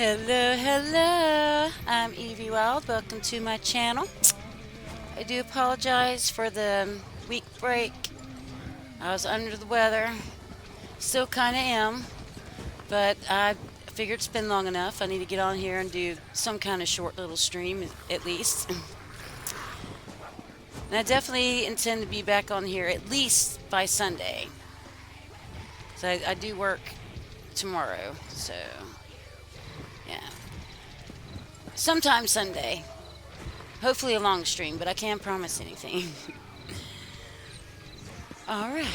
Hello, hello. I'm Eevee Wild. Welcome to my channel. I do apologize for the week break. I was under the weather. Still kind of am, but I figured it's been long enough. I need to get on here and do some kind of short little stream at least. And I definitely intend to be back on here at least by Sunday. So I do work tomorrow, so yeah. Sometime Sunday. Hopefully a long stream, but I can't promise anything. Alright.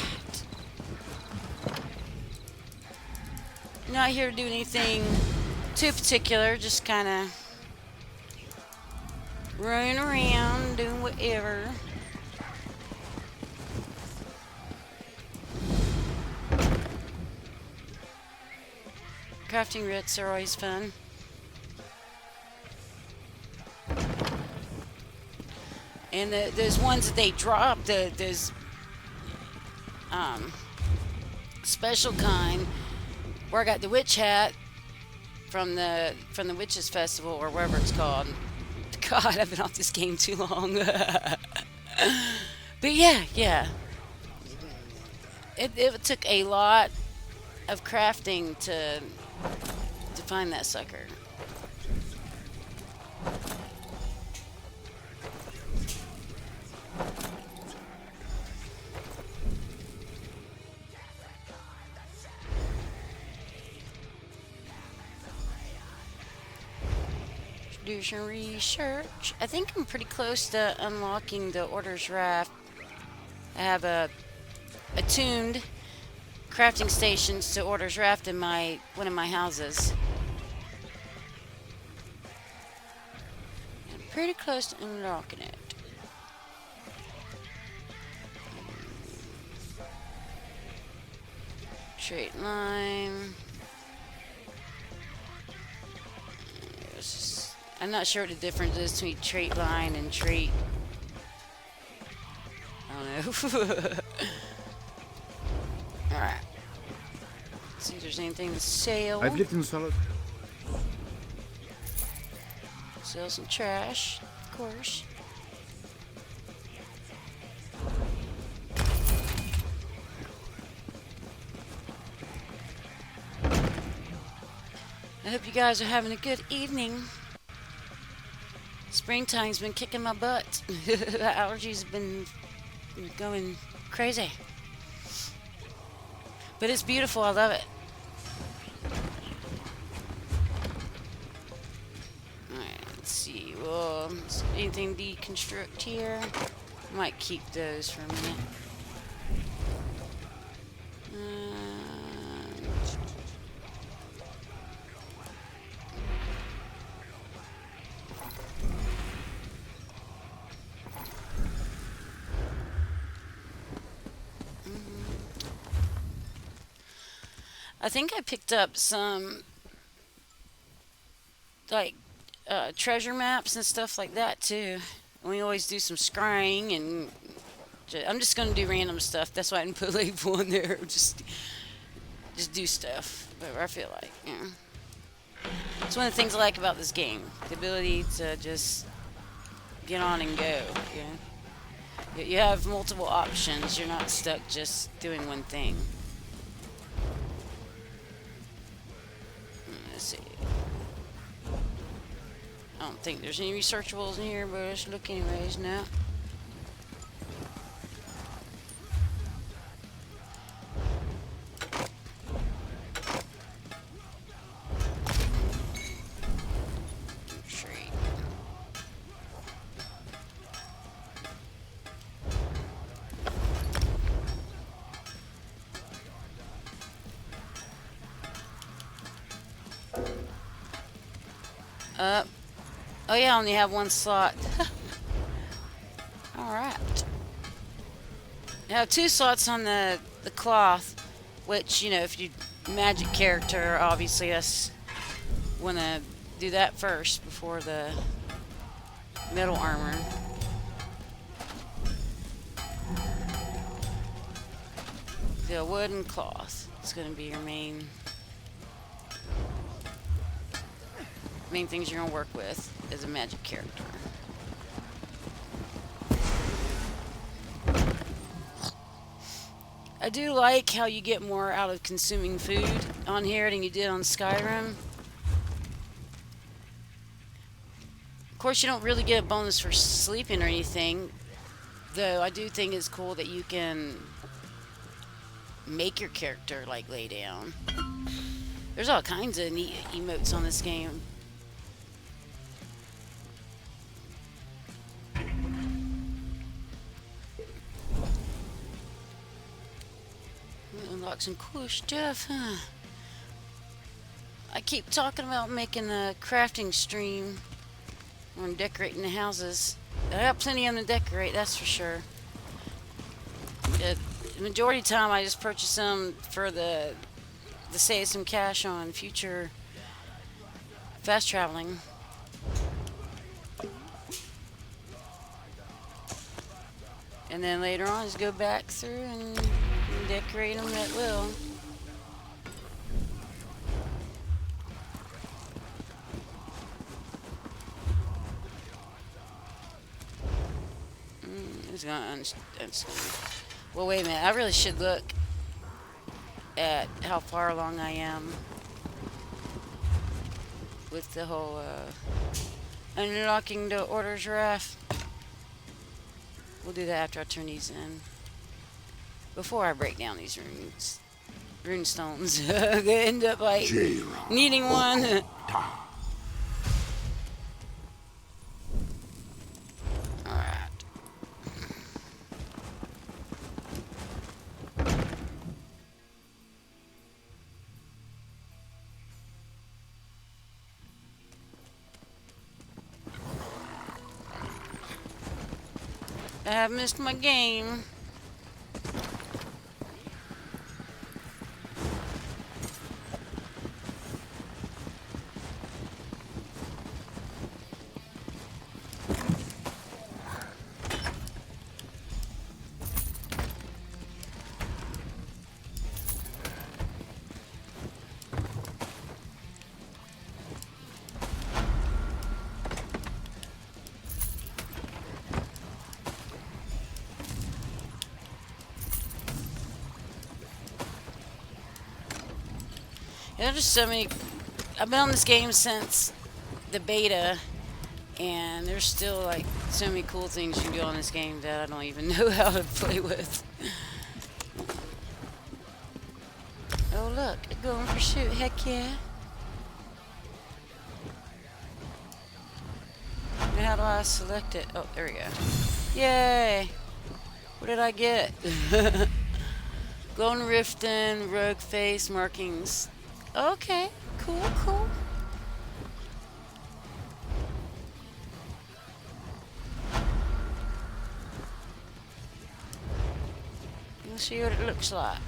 Not here to do anything too particular, just kind of running around, doing whatever. Crafting writs are always fun. And those ones that they drop, those special kind, where I got the witch hat from the witches festival or whatever it's called. God, I've been off this game too long. But yeah. It took a lot of crafting to find that sucker. Do some research. I think I'm pretty close to unlocking the orders raft. I have a attuned crafting stations to orders raft in one of my houses. I'm pretty close to unlocking it. Trait line. I'm not sure what the difference is between trait line and trait. I don't know. Alright. See if there's anything to sell. I've lived in solid. Sell some trash, of course. I hope you guys are having a good evening. Springtime's been kicking my butt. The allergies have been going crazy. But it's beautiful, I love it. Alright, let's see. Well, anything deconstruct here? Might keep those for a minute. I think I picked up some like treasure maps and stuff like that too. We always do some scrying, and I'm just gonna do random stuff. That's why I didn't put label in there. Just do stuff. Whatever I feel like. Yeah. It's one of the things I like about this game: the ability to just get on and go. Yeah. You have multiple options. You're not stuck just doing one thing. Let's see. I don't think there's any researchables in here, but let's look anyways now. Oh yeah, I only have one slot. Alright. I have two slots on the cloth, which, you know, if you magic character, obviously us wanna do that first before the metal armor. The wooden cloth. It's gonna be your main. Main things you're gonna work with as a magic character. I do like how you get more out of consuming food on here than you did on Skyrim. Of course, you don't really get a bonus for sleeping or anything, though I do think it's cool that you can make your character like lay down. There's all kinds of neat emotes on this game. Unlock some cool stuff, huh? I keep talking about making a crafting stream when I'm decorating the houses. I got plenty of them to decorate, that's for sure. The majority of the time I just purchase them for to save some cash on future fast traveling. And then later on just go back through and decorate them at will. It's gonna well, wait a minute. I really should look at how far along I am with the whole unlocking the order giraffe. We'll do that after I turn these in. Before I break down these rune stones. They end up like needing one. Alright. I have missed my game. There's just so many. I've been on this game since the beta, and there's still like so many cool things you can do on this game that I don't even know how to play with. Oh look, go in pursuit, heck yeah. Now how do I select it? Oh, there we go. Yay! What did I get? Golden Riften, Rogue Face, markings. Okay, cool, cool. We'll see what it looks like.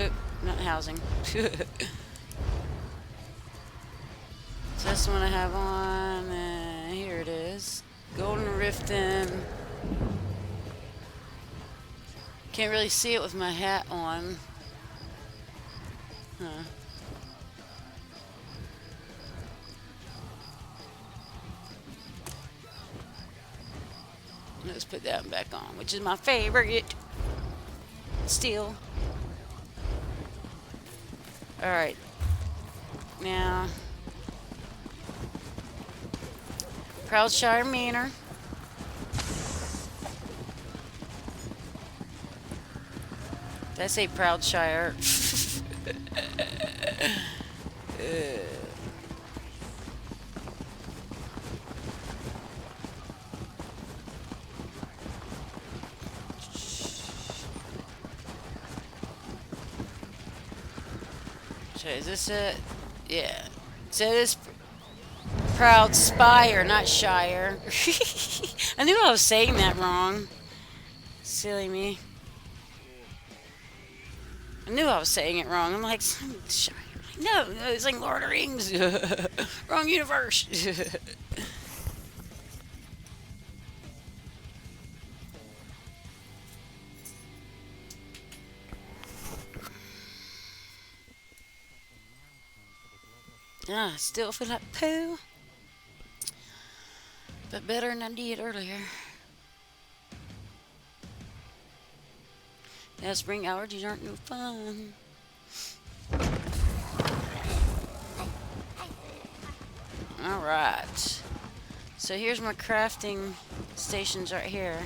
Oop, not housing. So that's the one I have on. Here it is. Golden Riften. Can't really see it with my hat on. Huh. Let's put that one back on, which is my favorite. Still. Alright. Now. Proudshire Manor. Did I say Proudshire? So is this it? Yeah. So this Proud Spire, not Shire. I knew I was saying that wrong. Silly me. I knew I was saying it wrong. I'm like, Shire. No, it's like Lord of the Rings. Wrong universe. I still feel like poo, but better than I did earlier. Yeah, spring allergies aren't no fun. Alright. So here's my crafting stations right here.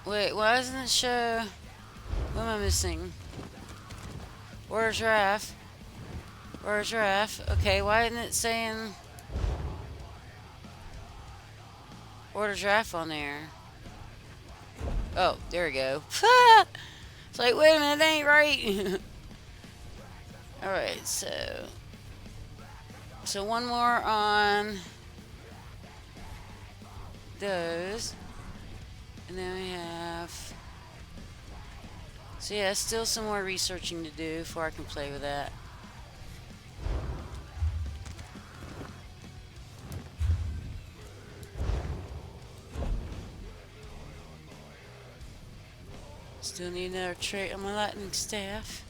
Wait, why doesn't it show? What am I missing? Where's Raph? Where's Raph? Okay, why isn't it saying Where's Raph on there? Oh, there we go. It's like, wait a minute, that ain't right. Alright, so one more on those. And then we have, so yeah, still some more researching to do before I can play with that. Still need another trait on my lightning staff.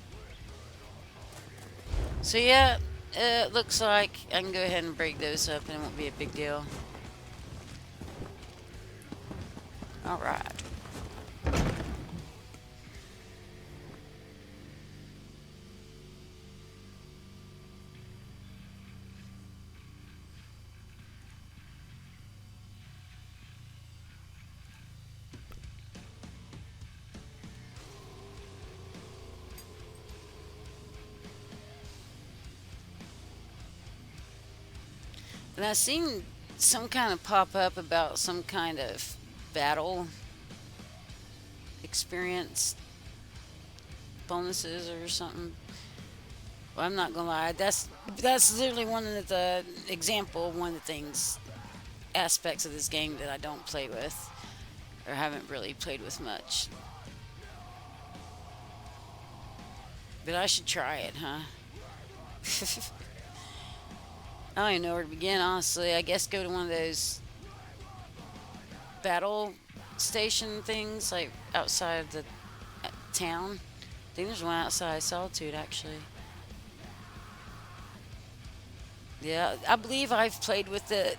So yeah, it looks like I can go ahead and break those up and it won't be a big deal. Alright. And I seen some kind of pop up about some kind of battle experience bonuses or something. Well, I'm not gonna lie. That's literally one of the example, one of the things, aspects of this game that I don't play with or haven't really played with much. But I should try it, huh? I don't even know where to begin, honestly. I guess go to one of those battle station things, like outside of the town. I think there's one outside Solitude, actually. Yeah, I believe I've played with it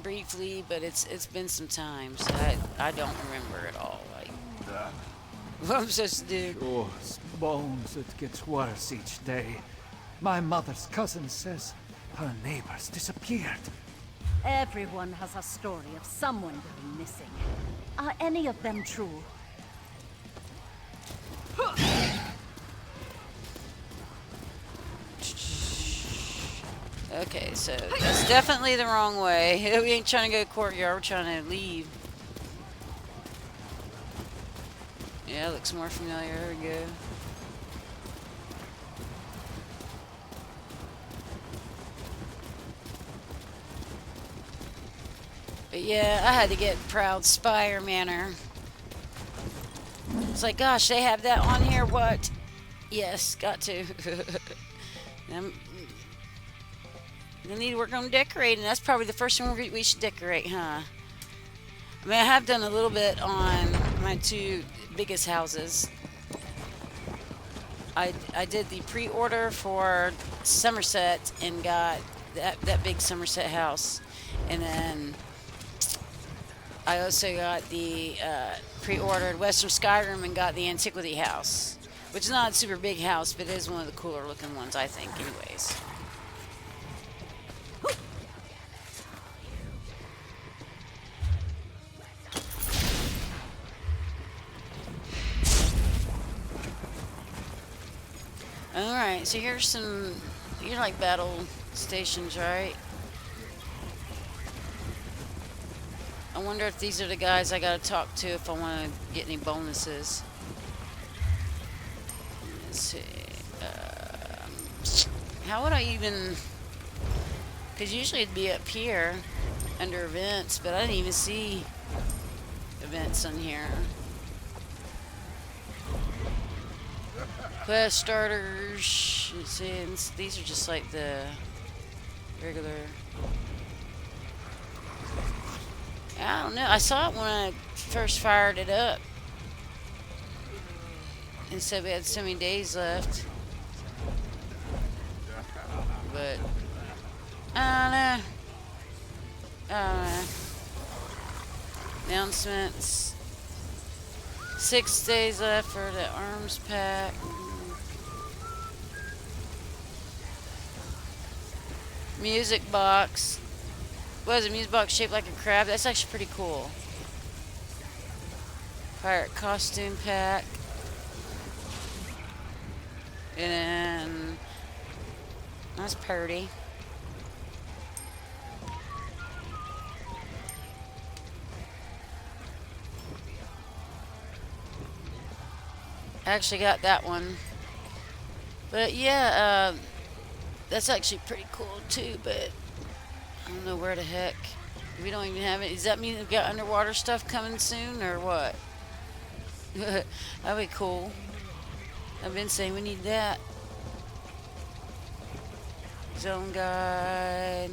briefly, but it's been some time, so I don't remember at all. Like, what I'm supposed to do. Yours, Bones, it gets worse each day. My mother's cousin says her neighbors disappeared. Everyone has a story of someone going missing. Are any of them true? Okay, so that's definitely the wrong way. We ain't trying to go to courtyard, we're trying to leave. Yeah, looks more familiar. There we go. But yeah, I had to get Proud Spire Manor. It's like, gosh, they have that on here. What? Yes, got to. We need to work on decorating. That's probably the first one we should decorate, huh? I mean, I have done a little bit on my two biggest houses. I did the pre-order for Somerset and got that big Somerset house, and then I also got the pre-ordered Western Skyrim and got the Antiquity house, which is not a super big house, but it is one of the cooler looking ones, I think, anyways. Alright, so here's some, you're like battle stations, right? I wonder if these are the guys I gotta talk to if I want to get any bonuses. Let's see. How would I even... Because usually it'd be up here under events, but I didn't even see events on here. Quest starters. These are just like the Regular. I don't know. I saw it when I first fired it up. And said we had so many days left. But I don't know. Announcements. 6 days left for the arms pack. Music box. What is it? Music box shaped like a crab? That's actually pretty cool. Pirate costume pack. And then that's pretty. I actually got that one. But yeah, that's actually pretty cool too, but I don't know where the heck. We don't even have it. Does that mean we've got underwater stuff coming soon or what? That'd be cool. I've been saying we need that. Zone guide.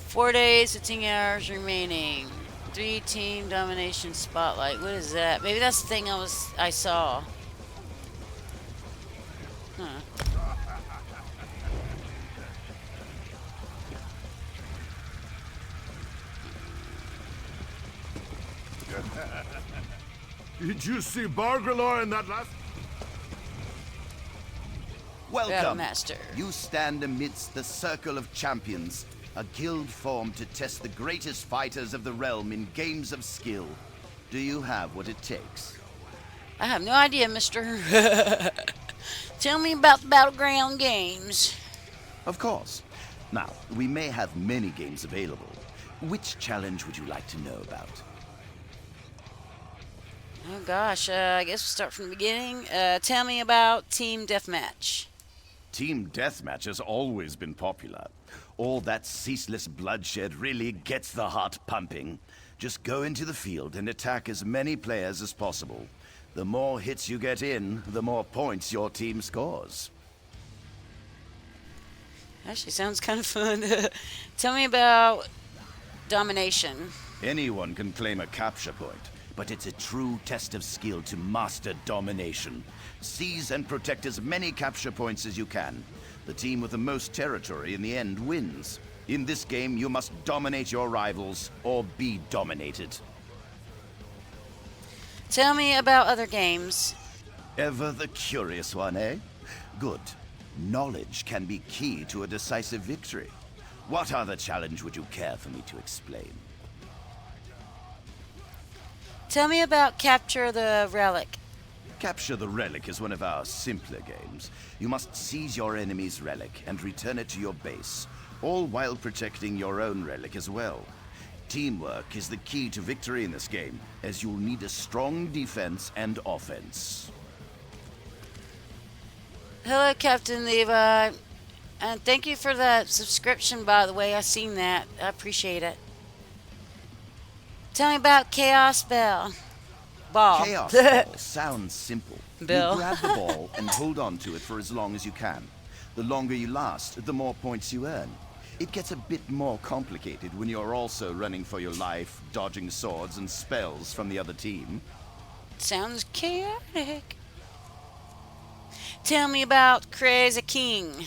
4 days, 15 hours remaining. 3 team domination spotlight. What is that? Maybe that's the thing I saw. Huh. Did you see Bargalore in that last? Welcome. Master. You stand amidst the circle of champions, a guild formed to test the greatest fighters of the realm in games of skill. Do you have what it takes? I have no idea, mister. Tell me about the battleground games. Of course. Now, we may have many games available. Which challenge would you like to know about? Oh gosh, I guess we'll start from the beginning. Tell me about Team Deathmatch. Team Deathmatch has always been popular. All that ceaseless bloodshed really gets the heart pumping. Just go into the field and attack as many players as possible. The more hits you get in, the more points your team scores. Actually, sounds kind of fun. Tell me about Domination. Anyone can claim a capture point, but it's a true test of skill to master domination. Seize and protect as many capture points as you can. The team with the most territory in the end wins. In this game, you must dominate your rivals or be dominated. Tell me about other games. Ever the curious one, eh? Good. Knowledge can be key to a decisive victory. What other challenge would you care for me to explain? Tell me about Capture the Relic. Capture the Relic is one of our simpler games. You must seize your enemy's relic and return it to your base, all while protecting your own relic as well. Teamwork is the key to victory in this game, as you'll need a strong defense and offense. Hello, Captain Levi. And thank you for that subscription, by the way. I seen that. I appreciate it. Tell me about Chaos Bell. Ball. Chaos Ball sounds simple. Bill. You grab the ball and hold on to it for as long as you can. The longer you last, the more points you earn. It gets a bit more complicated when you're also running for your life, dodging swords and spells from the other team. Sounds chaotic. Tell me about Crazy King.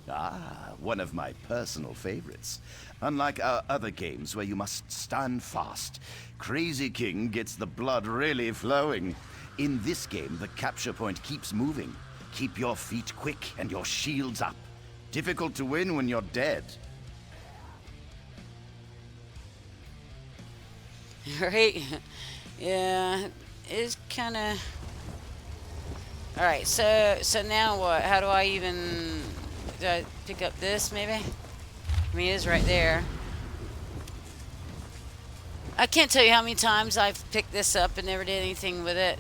Ah, one of my personal favorites. Unlike our other games where you must stand fast, Crazy King gets the blood really flowing. In this game, the capture point keeps moving. Keep your feet quick and your shields up. Difficult to win when you're dead. Right? Yeah, it's kind of... Alright, so now what? How do I even... Do I pick up this, maybe? I mean, it is right there. I can't tell you how many times I've picked this up and never did anything with it.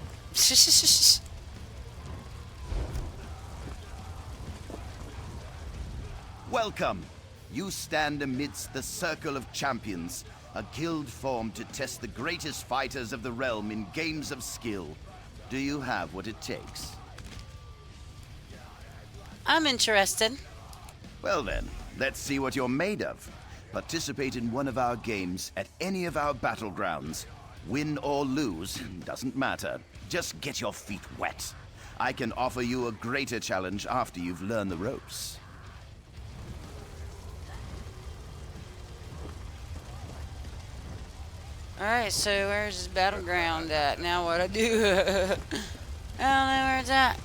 Welcome. You stand amidst the circle of champions, a guild formed to test the greatest fighters of the realm in games of skill. Do you have what it takes? I'm interested. Well then, let's see what you're made of. Participate in one of our games at any of our battlegrounds. Win or lose, doesn't matter. Just get your feet wet. I can offer you a greater challenge after you've learned the ropes. Alright, so where's this battleground at? Now what I do? I don't know where it's at.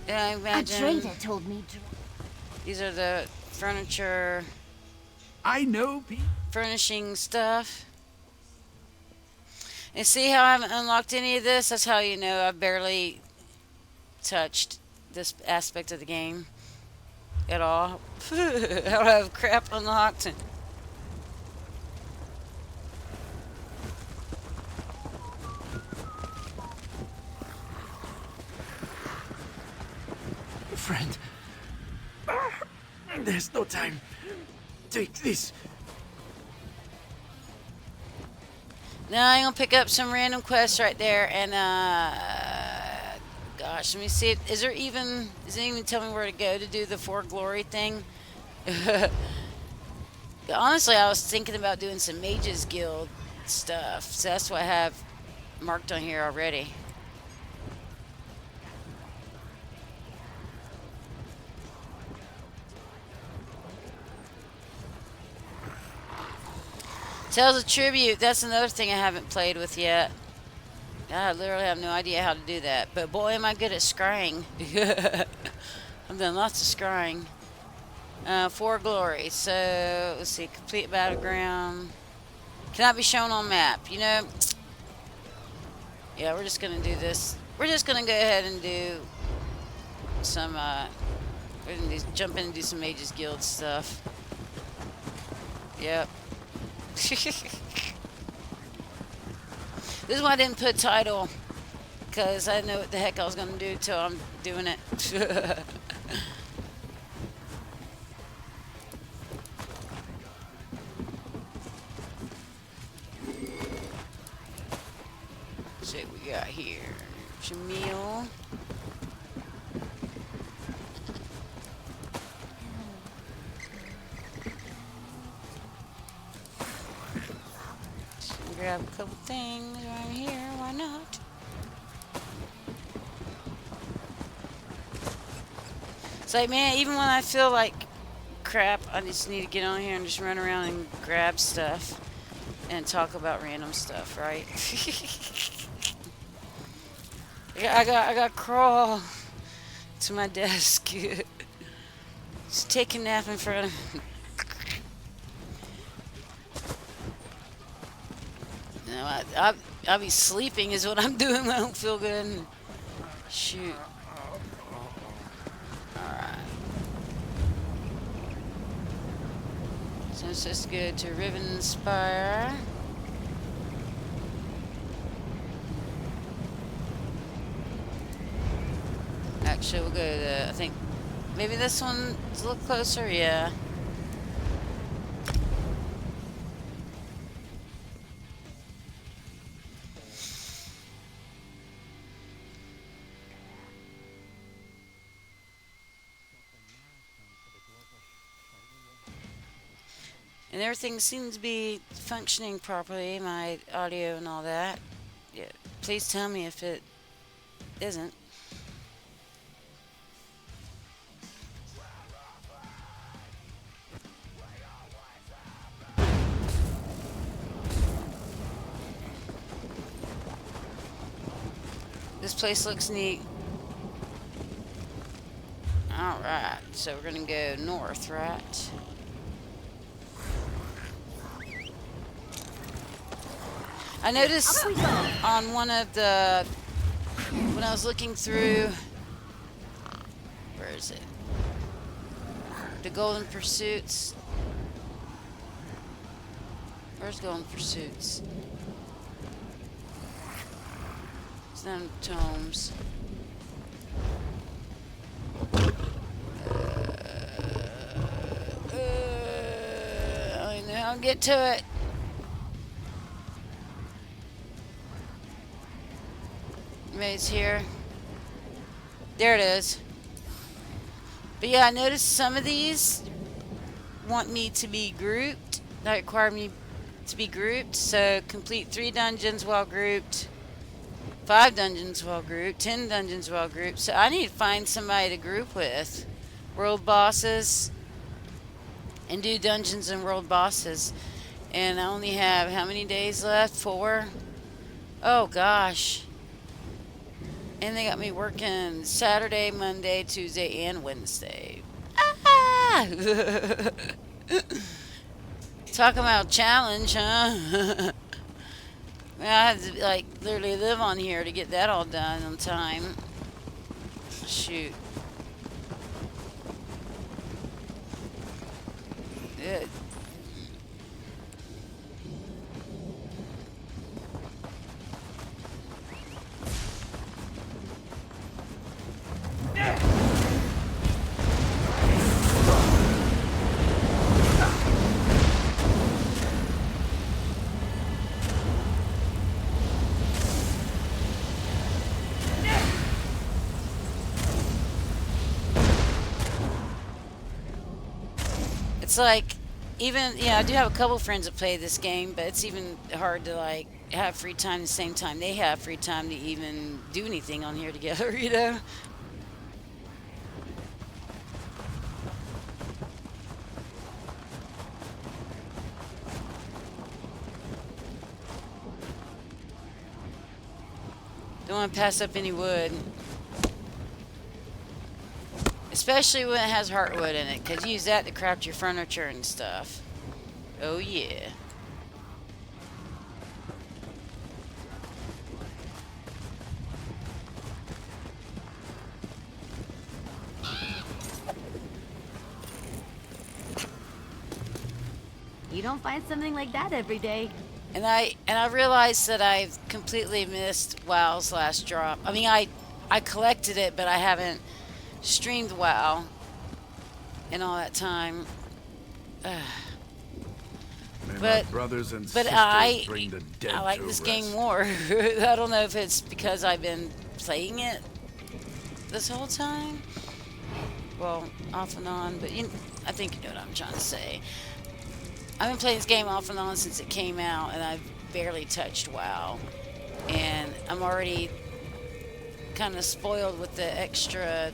Yeah, I A imagine trader told me to... these are the furniture, I know, furnishing stuff. And see how I haven't unlocked any of this? That's how you know I've barely touched this aspect of the game at all. I don't have crap unlocked. friend. There's no time. Take this. Now I'm gonna pick up some random quests right there, and gosh, let me see. Does it even tell me where to go to do the For Glory thing? Honestly, I was thinking about doing some Mages Guild stuff, so that's what I have marked on here already. Tales of Tribute, that's another thing I haven't played with yet. I literally have no idea how to do that. But boy, am I good at scrying. I've done lots of scrying. For Glory. So, let's see. Complete battleground. Cannot be shown on map. You know, yeah, we're just going to do this. We're just going to go ahead and do some, we're going to jump in and do some Mages Guild stuff. Yep. This is why I didn't put title, because I didn't know what the heck I was going to do till I'm doing it. See what we got here. Jamil. Grab a couple things right here, why not? It's like, man, even when I feel like crap, I just need to get on here and just run around and grab stuff and talk about random stuff, right? I got crawl to my desk. Just take a nap in front of me. I'll be sleeping is what I'm doing when I don't feel good. Shoot. Alright. So let's just go to Riven Spire. Actually, we'll go to, I think, maybe this one's a little closer, yeah. And everything seems to be functioning properly, my audio and all that. Yeah, please tell me if it isn't. This place looks neat. Alright, so we're gonna go north, right? I noticed on one of the, when I was looking through, where is it? The Golden Pursuits. Where's Golden Pursuits? It's them tomes. I don't know how to get to it. Maybe it's here. There it is. But yeah, I noticed some of these want me to be grouped. That require me to be grouped. So complete 3 dungeons while grouped, 5 dungeons while grouped, 10 dungeons while grouped. So I need to find somebody to group with. World bosses and do dungeons and world bosses. And I only have how many days left? 4. Oh gosh. And they got me working Saturday, Monday, Tuesday, and Wednesday. Ah! Talk about challenge, huh? I had to like literally live on here to get that all done on time. Shoot. Good. It's like, even, yeah, I do have a couple friends that play this game, but it's even hard to like have free time the same time they have free time to even do anything on here together, you know? Don't want to pass up any wood. Especially when it has heartwood in it, because you use that to craft your furniture and stuff. Oh yeah. You don't find something like that every day. And I realized that I've completely missed WoW's last drop. I mean, I collected it, but I haven't streamed WoW in all that time. May my But brothers and but sisters bring the dead I like to this rest. game more. I don't know if it's because I've been playing it this whole time. Well, off and on, but I think you know what I'm trying to say. I've been playing this game off and on since it came out, and I've barely touched WoW. And I'm already kind of spoiled with the extra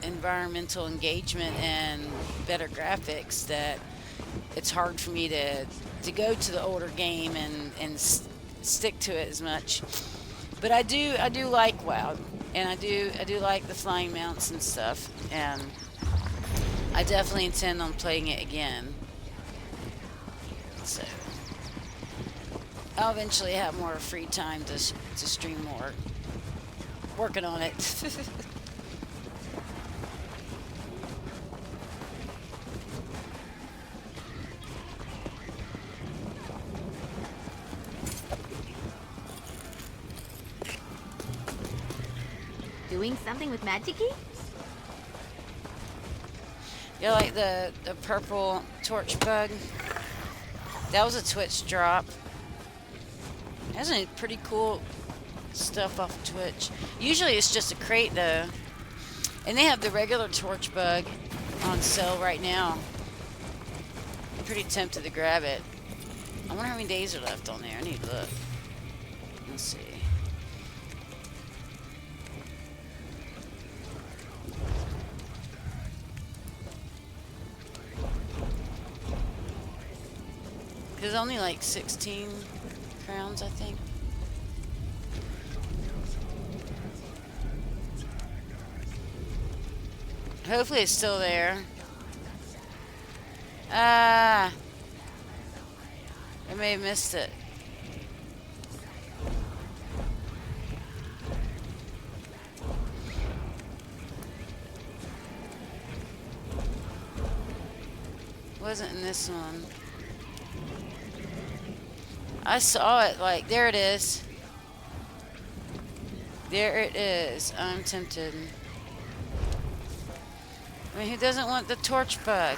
environmental engagement and better graphics that it's hard for me to go to the older game and stick to it as much. But I do like WoW, and I do like the flying mounts and stuff, and I definitely intend on playing it again. So I'll eventually have more free time to stream more. Working on it. Doing something with magic-y? You like the purple torch bug? That was a Twitch drop. That's a pretty cool stuff off of Twitch. Usually it's just a crate though. And they have the regular torch bug on sale right now. I'm pretty tempted to grab it. I wonder how many days are left on there. I need to look. Let's see. There's only like 16 crowns, I think. Hopefully it's still there. Ah, I may have missed it. Wasn't in this one. I saw it, like, there it is. There it is. I'm tempted. I mean, who doesn't want the torch bug?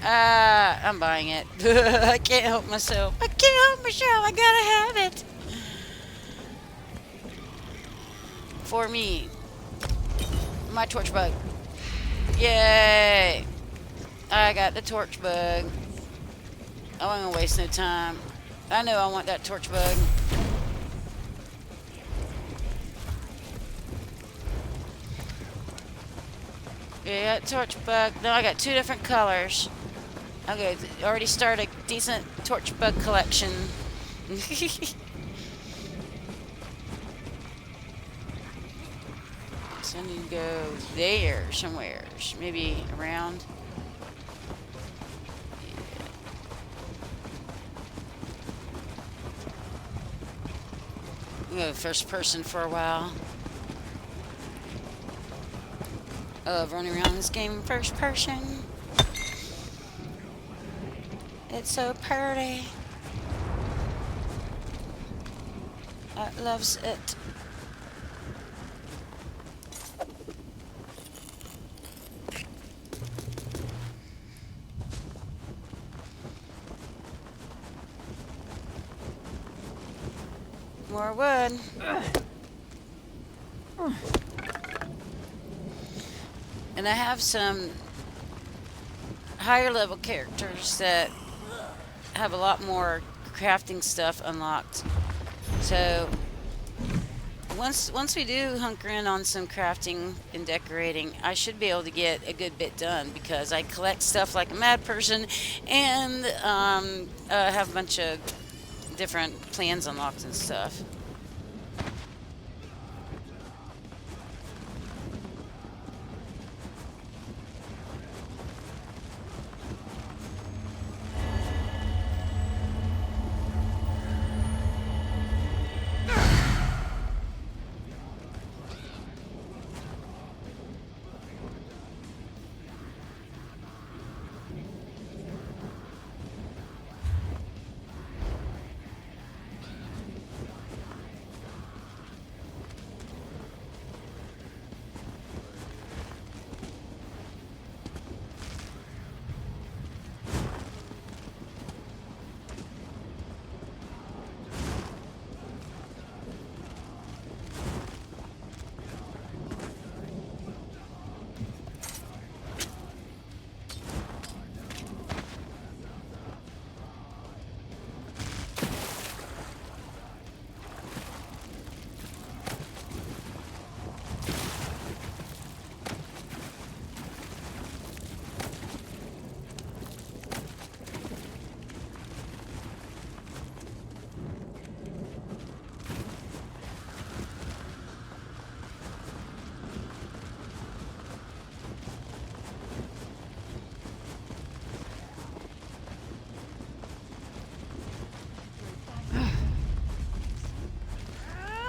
Ah, I'm buying it. I can't help myself. I can't help myself. I gotta have it. For me. My torch bug. Yay! I got the torch bug. I ain't gonna waste no time. I know I want that torch bug. Yeah, torch bug. No, I got 2 different colors. Okay, already started a decent torch bug collection. So I need to go there somewhere. Maybe around. I'm gonna go first person for a while. I love running around this game in first person. It's so pretty. I loves it. More wood. And I have some higher level characters that have a lot more crafting stuff unlocked. So once we do hunker in on some crafting and decorating, I should be able to get a good bit done because I collect stuff like a mad person and have a bunch of different plans unlocked and stuff.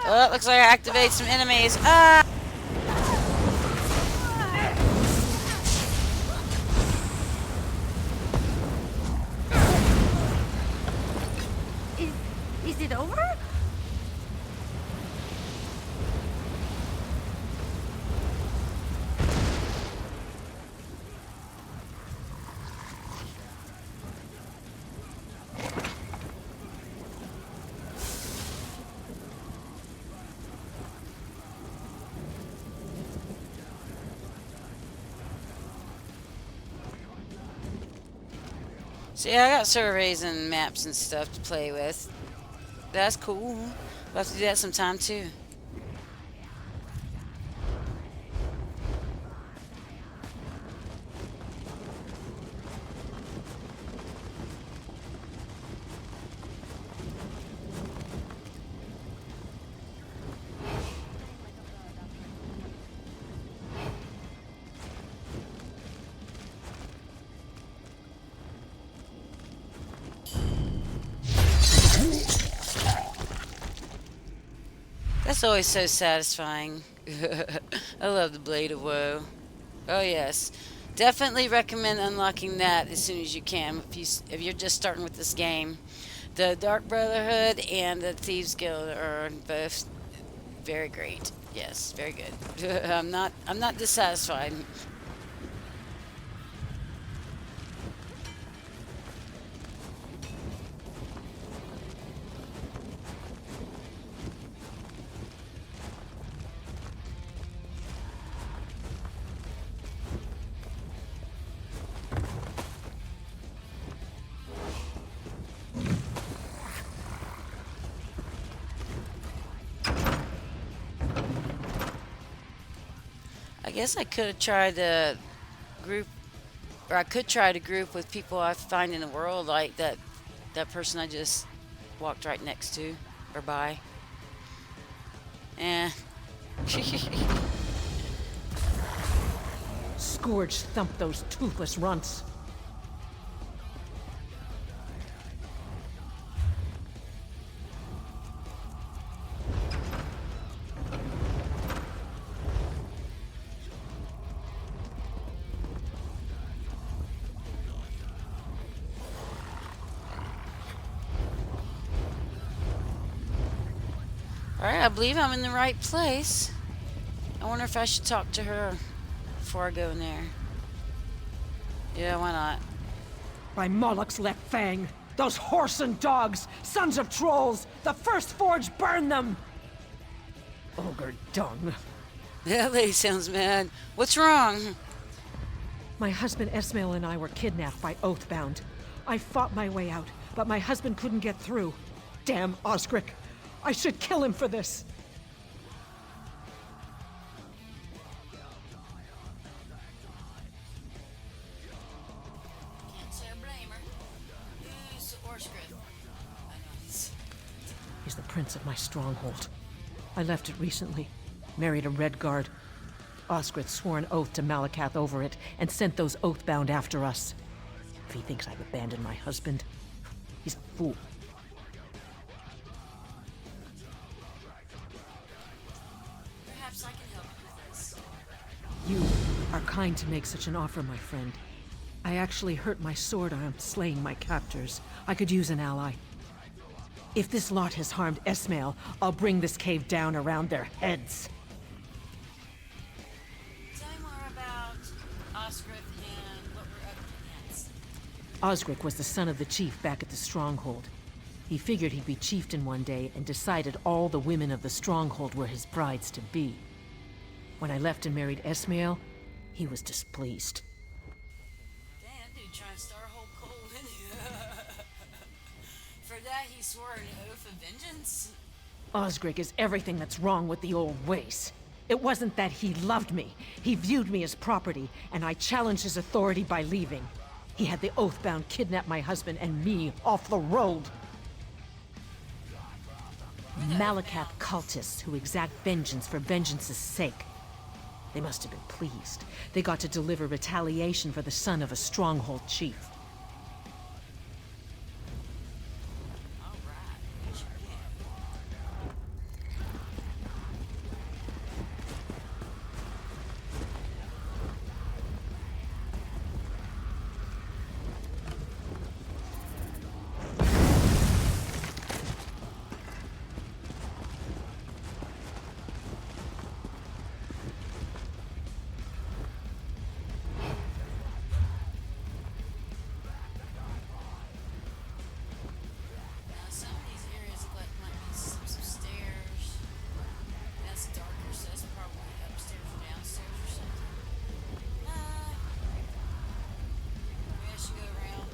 Oh, looks like I activate some enemies. Ah! Is it over? See, I got surveys and maps and stuff to play with. That's cool. We'll have to do that sometime too. That's always so satisfying. I love the Blade of Woe. Oh yes, definitely recommend unlocking that as soon as you can if you're just starting with this game. The Dark Brotherhood and the Thieves Guild are both very great. Yes, very good. I'm not dissatisfied. guess I could have tried the group, or I could try to group with people I find in the world, like that person I just walked right next to or by. Eh. Scourge thumped those toothless runts. Alright, I believe I'm in the right place. I wonder if I should talk to her before I go in there. Yeah, why not? By Moloch's left fang! Those whoreson dogs! Sons of trolls! The first forge burned them! Ogre dung. That lady sounds mad. What's wrong? My husband Esmail and I were kidnapped by Oathbound. I fought my way out, but my husband couldn't get through. Damn Osric! I should kill him for this! Can't say I blame her. Who's Orscrith? I know He's the prince of my stronghold. I left it recently, married a Red Guard. Oscrith swore an oath to Malakath over it, and sent those Oathbound after us. If he thinks I've abandoned my husband, he's a fool. Perhaps I can help you with this. You are kind to make such an offer, my friend. I actually hurt my sword arm slaying my captors. I could use an ally. If this lot has harmed Esmail, I'll bring this cave down around their heads. Tell me more about Oscrith and what we're up against. Osric was the son of the chief back at the Stronghold. He figured he'd be chieftain one day and decided all the women of the Stronghold were his brides to be. When I left and married Esmail, he was displeased. Damn, dude trying to start a whole cold in For that, he swore an oath of vengeance? Osric is everything that's wrong with the old ways. It wasn't that he loved me. He viewed me as property, and I challenged his authority by leaving. He had the Oathbound kidnap my husband and me off the road. Malakath cultists who exact vengeance for vengeance's sake. They must have been pleased. They got to deliver retaliation for the son of a stronghold chief. Now, some of these areas look like might be some stairs. That's darker, so that's probably upstairs or downstairs or something. Maybe I should go around.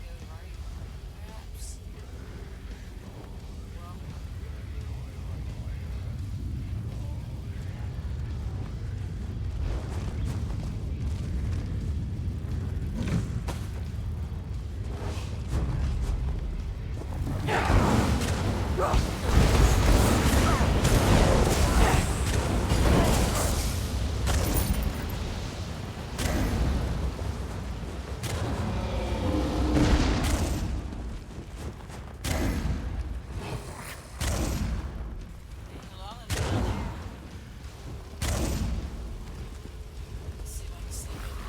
Go right, perhaps. Well, hello, I'm down there. Let's see if I can sneak in.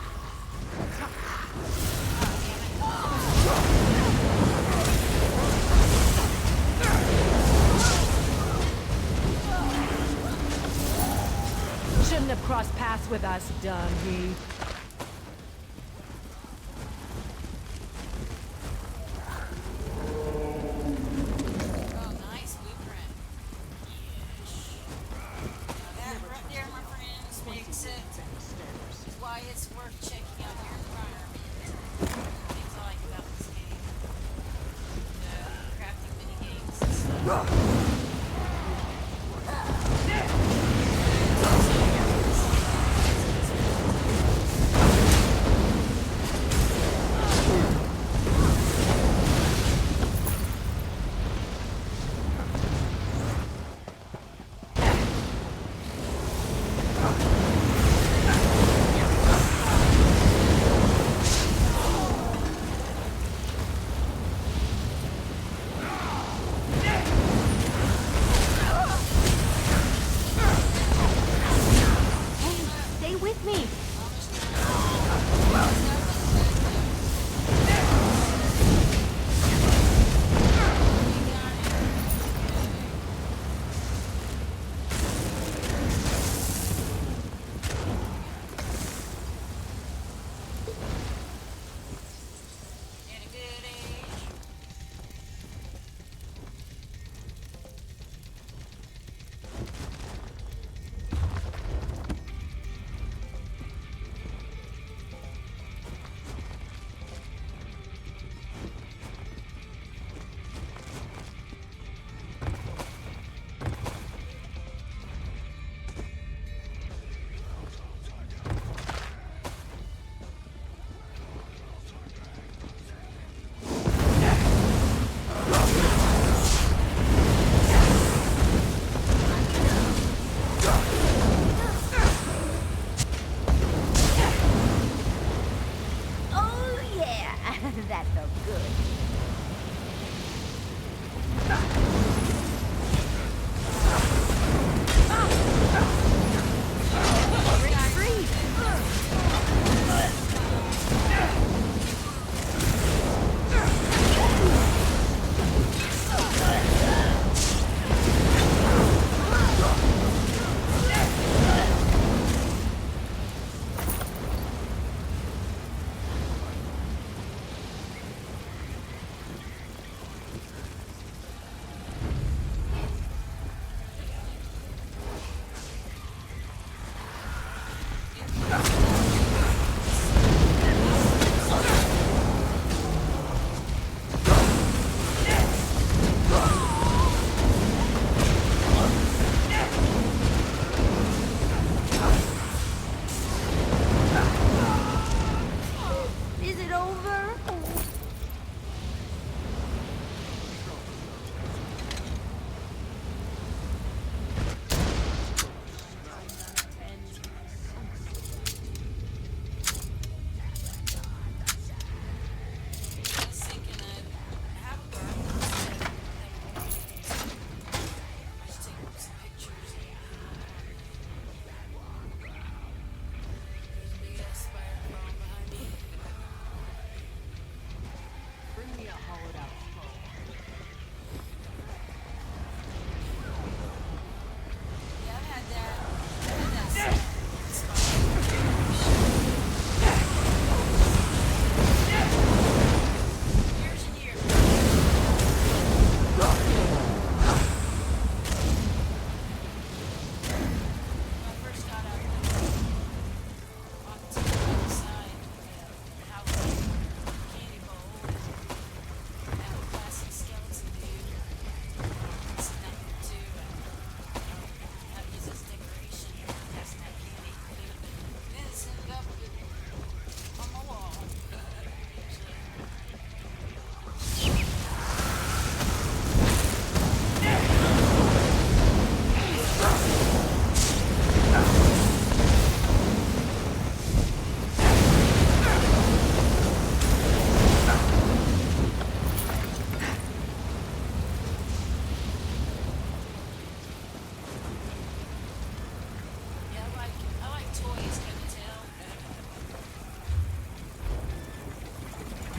Shouldn't have crossed paths with us, Dungy. Oh, nice blueprint. Yes. Now that right there, my friends, makes it why it's worth checking out your environment. Things I like about this game. The crafting mini games and stuff. That felt good. Is it over?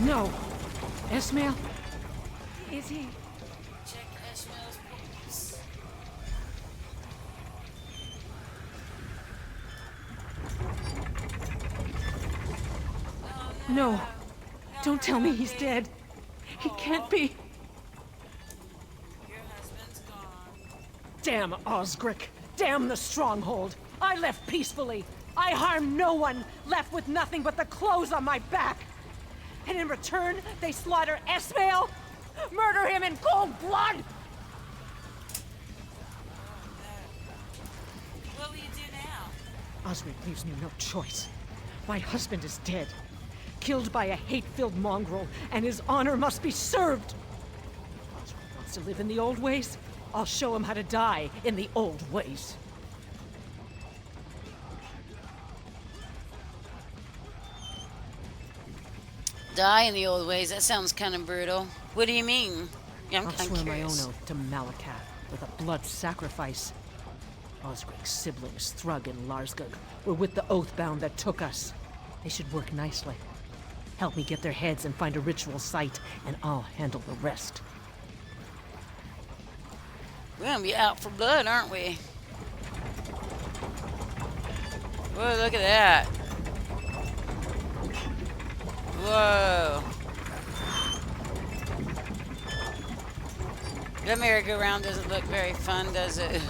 No. Ismail? Is he? Check Ishmael's pulse. No. Don't tell me he's dead. He can't be. Your husband's gone. Damn Osric. Damn the stronghold. I left peacefully. I harmed no one, left with nothing but the clothes on my back. And in return, they slaughter Ismail? Murder him in cold blood? What will you do now? Osric leaves me no choice. My husband is dead. Killed by a hate-filled mongrel, and his honor must be served. Osric wants to live in the old ways. I'll show him how to die in the old ways. Die in the old ways. That sounds kind of brutal. What do you mean? Yeah, I'll I'm swear my own curious. oath to Malakath with a blood sacrifice. Osric's siblings, Thrug and Larsgug, were with the Oathbound that took us. They should work nicely. Help me get their heads and find a ritual site, and I'll handle the rest. We're gonna be out for blood, aren't we? Whoa, look at that. Whoa. That merry-go-round doesn't look very fun, does it?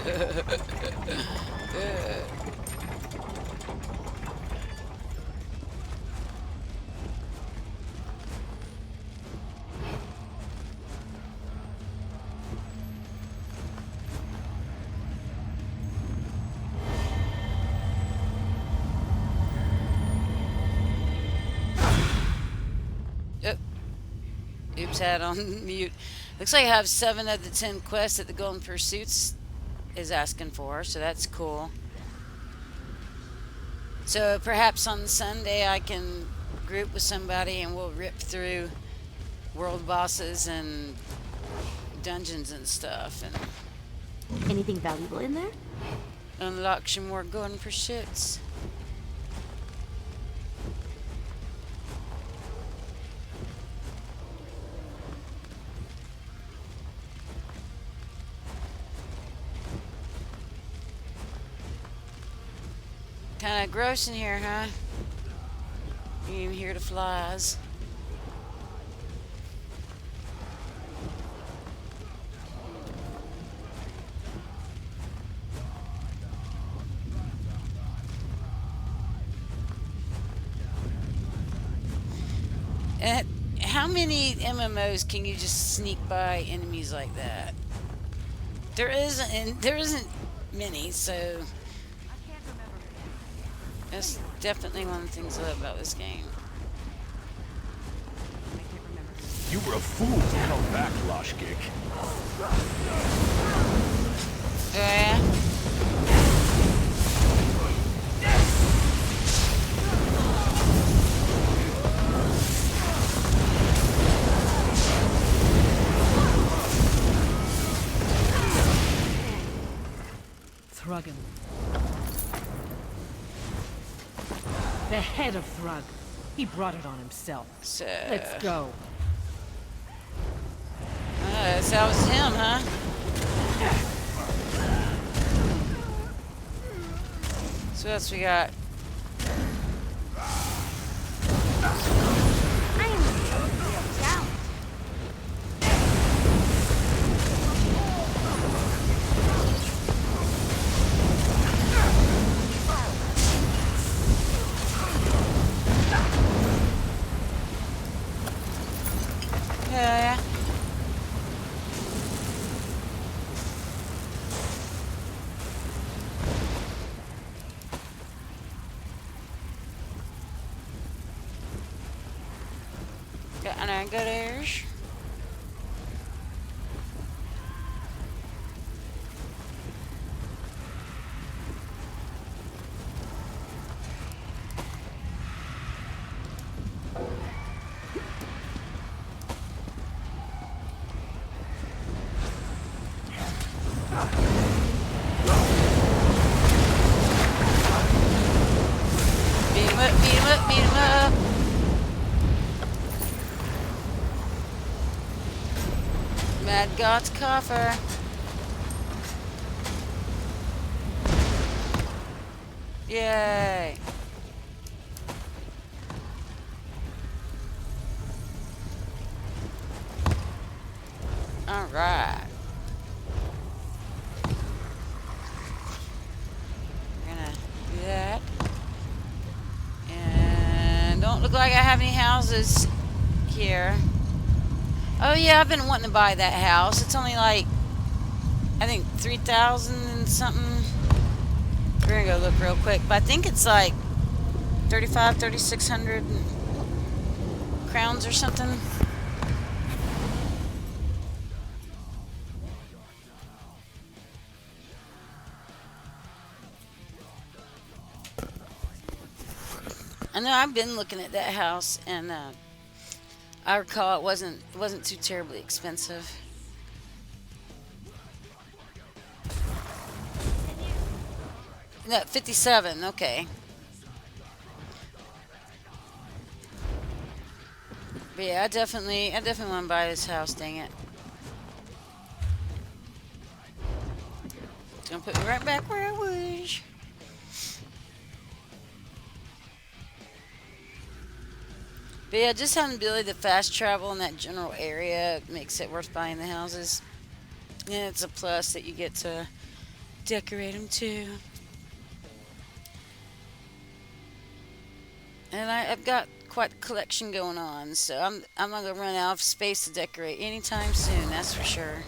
Oops, had on mute. Looks like I have 7 of the 10 quests that the Golden Pursuits is asking for, so that's cool. So perhaps on Sunday I can group with somebody and we'll rip through world bosses and dungeons and stuff and Anything valuable in there? unlock some more golden pursuits. Kind of gross in here, huh? You can even hear the flies. And how many MMOs can you just sneak by enemies like that? There isn't many, so that's definitely one of the things I love about this game. You were a fool to come back, Loshkick. Oh yeah? Thruggin. The head of Thrug. He brought it on himself. So Let's go. that was him, huh? So what else we got? I am a real talent. Hell yeah. Got an good airs. Beat him up, beat him up, beat him up. Mad God's coffer. Yay. Alright. We're gonna do that. And don't look like I have any houses here. Oh yeah, I've been wanting to buy that house. It's only like, I think 3,000 and something. We're gonna go look real quick. But I think it's like 3,600 crowns or something. I know I've been looking at that house, and I recall it wasn't too terribly expensive. No, 57. Okay. But yeah, I definitely want to buy this house. Dang it! It's gonna put me right back where I was. But yeah, just having the ability to fast travel in that general area makes it worth buying the houses. And it's a plus that you get to decorate them too. And I've got quite a collection going on, so I'm not gonna run out of space to decorate anytime soon. That's for sure.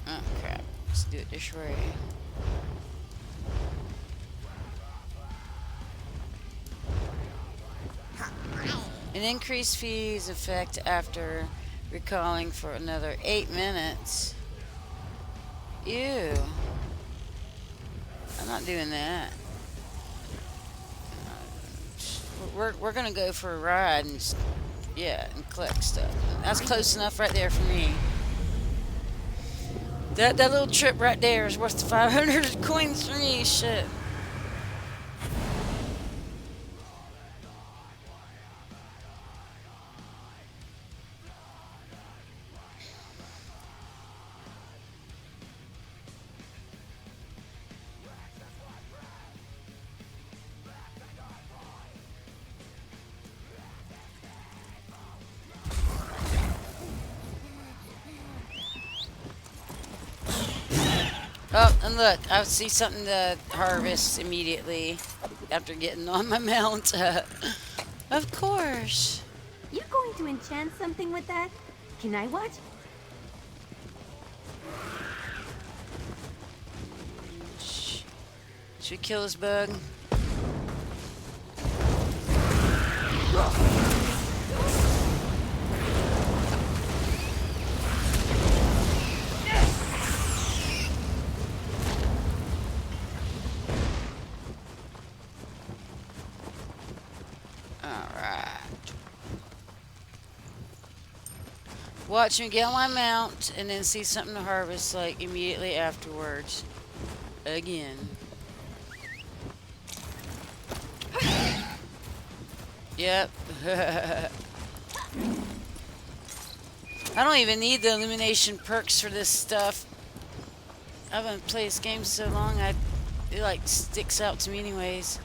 Oh crap! Let's do it this way. An increased fee is effect after recalling for another 8 minutes. Ew. I'm not doing that. We're gonna go for a ride and yeah, and collect stuff. That's close enough right there for me. That little trip right there is worth the 500 coins for me. Shit. Oh, and look, I see something to harvest immediately after getting on my mount. Of course. You going to enchant something with that? Can I watch? Should we kill this bug? Watch me get on my mount and then see something to harvest like immediately afterwards. Again. Yep. I don't even need the illumination perks for this stuff. I haven't played this game so long, it like sticks out to me anyways.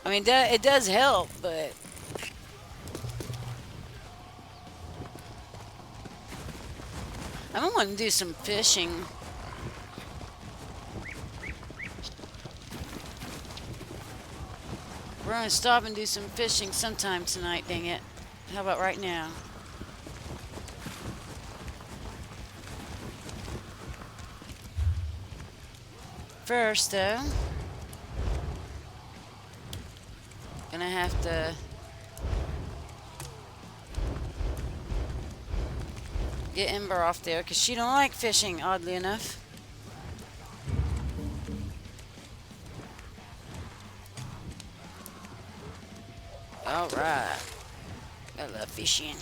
I mean, it does help, but I don't want to do some fishing. We're going to stop and do some fishing sometime tonight, dang it. How about right now? First, though, gonna have to get Ember off there because she don't like fishing, oddly enough. All right, I love fishing.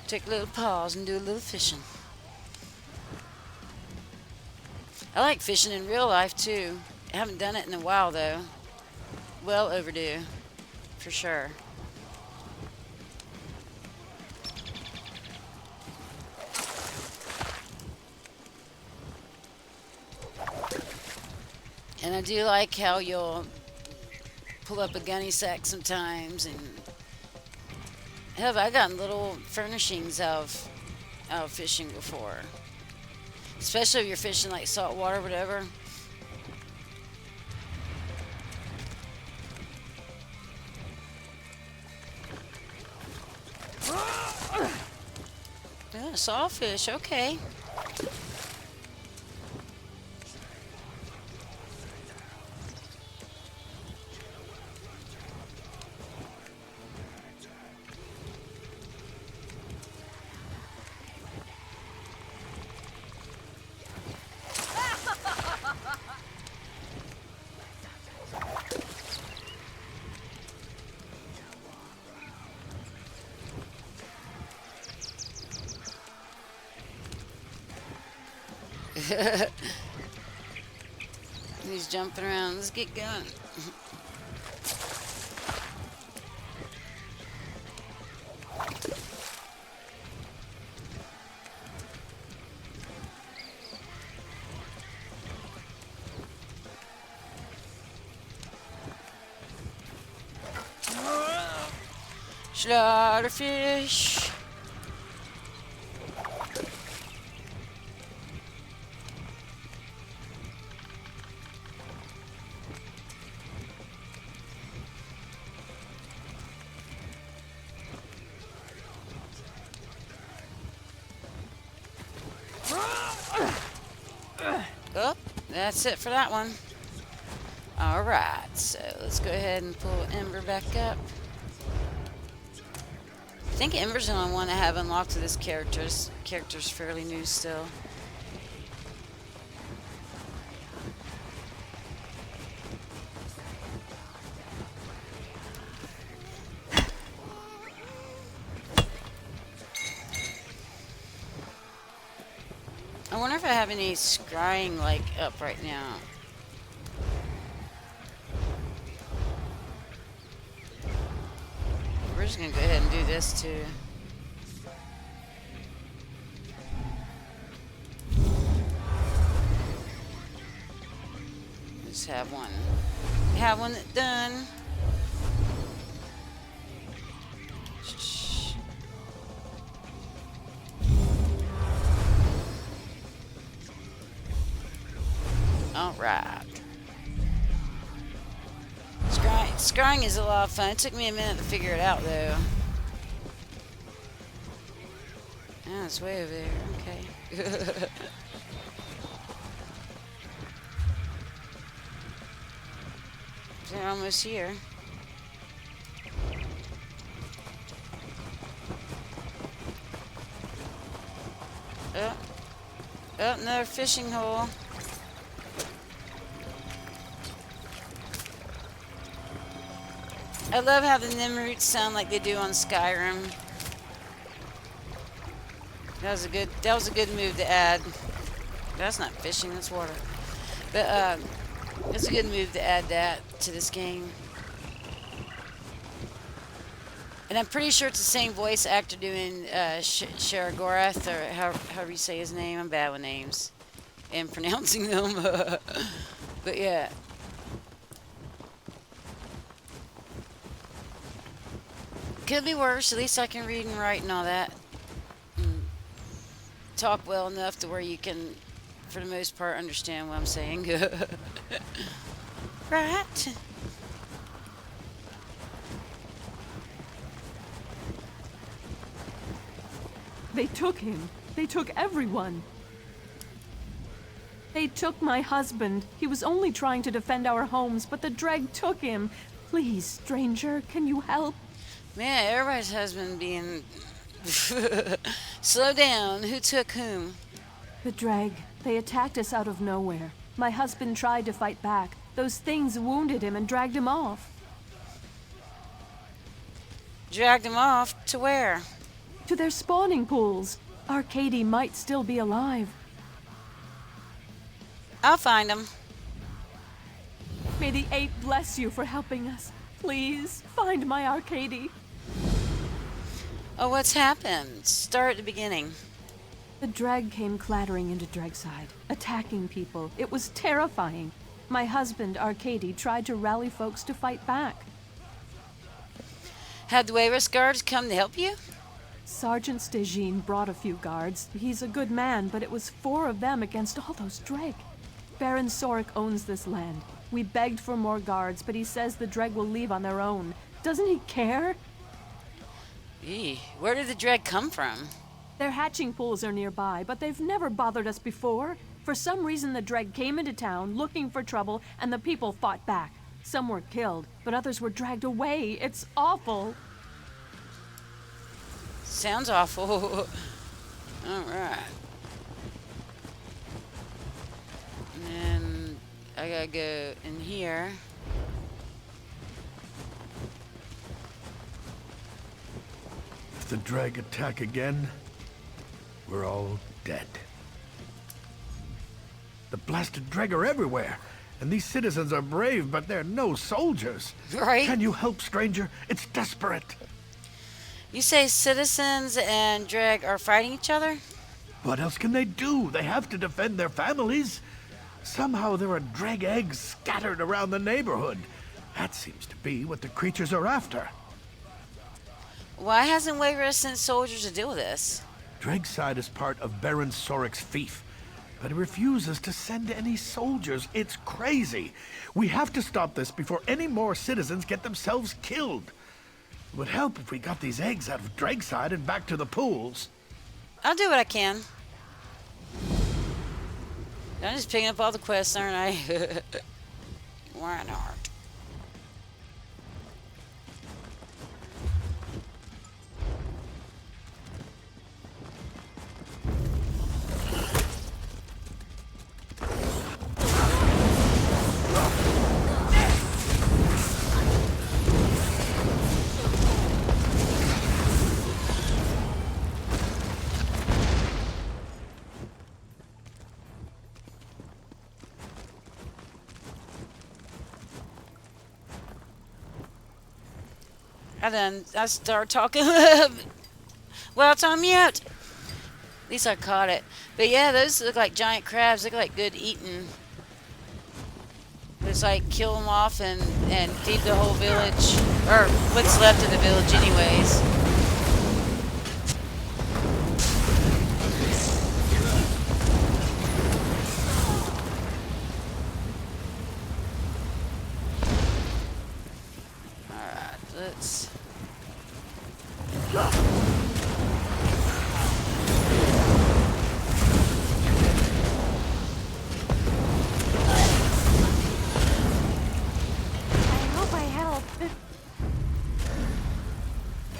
Take a little pause and do a little fishing. I like fishing in real life too. I haven't done it in a while though. Well overdue, for sure. And I do like how you'll pull up a gunny sack sometimes, and have I gotten little furnishings out of fishing before. Especially if you're fishing like saltwater or whatever. Yeah, sawfish, okay. He's jumping around. Let's get going. Slaughterfish. Oh, that's it for that one. Alright, so let's go ahead and pull Ember back up. think Ember's the only one I have unlocked to this character's fairly new still. I wonder if I have any scrying like up right now. We're just gonna go ahead and do this too. Just have one. Have one done. All right. Scrying is a lot of fun. It took me a minute to figure it out, though. Oh, it's way over there. Okay. They're almost here. Oh, another fishing hole. I love how the Nimroots sound like they do on Skyrim. That was a good move to add. That's not fishing, that's water. But it's a good move to add that to this game. And I'm pretty sure it's the same voice actor doing Sharagorath, or however you say his name. I'm bad with names and pronouncing them. But yeah. Could be worse. At least I can read and write and all that. And talk well enough to where you can, for the most part, understand what I'm saying. Right. They took him. They took everyone. They took my husband. He was only trying to defend our homes, but the Dreg took him. Please, stranger, can you help? Man, everybody's husband being... Slow down. Who took whom? The Dreg. They attacked us out of nowhere. My husband tried to fight back. Those things wounded him and dragged him off. Dragged him off? To where? To their spawning pools. Arcady might still be alive. I'll find him. May the Eight bless you for helping us. Please, find my Arcady. Oh, what's happened? Start at the beginning. The Dreg came clattering into Dregside, attacking people. It was terrifying. My husband, Arcady, tried to rally folks to fight back. Had the Wayrus guards come to help you? Sergeant Stejine brought a few guards. He's a good man, but it was 4 of them against all those Dreg. Baron Sorik owns this land. We begged for more guards, but he says the Dreg will leave on their own. Doesn't he care? Eee, where did the Dreg come from? Their hatching pools are nearby, but they've never bothered us before. For some reason, the Dreg came into town looking for trouble, and the people fought back. Some were killed, but others were dragged away. It's awful. Sounds awful. Alright. And then I gotta go in here. If the Dreg attack again, we're all dead. The blasted Dreg are everywhere, and these citizens are brave, but they're no soldiers. Right? Can you help, stranger? It's desperate. You say citizens and Dreg are fighting each other? What else can they do? They have to defend their families. Somehow there are Dreg eggs scattered around the neighborhood. That seems to be what the creatures are after. Why hasn't Wayrus sent soldiers to deal with this? Dregside is part of Baron Sorik's fief, but he refuses to send any soldiers. It's crazy. We have to stop this before any more citizens get themselves killed. It would help if we got these eggs out of Dregside and back to the pools. I'll do what I can. I'm just picking up all the quests, aren't I? Why not? I start talking. Well, it's on mute. At least I caught it. But yeah, those look like giant crabs. Look like good eating. It's like kill them off and feed the whole village. Or what's left of the village anyways. Alright, let's... I hope I help.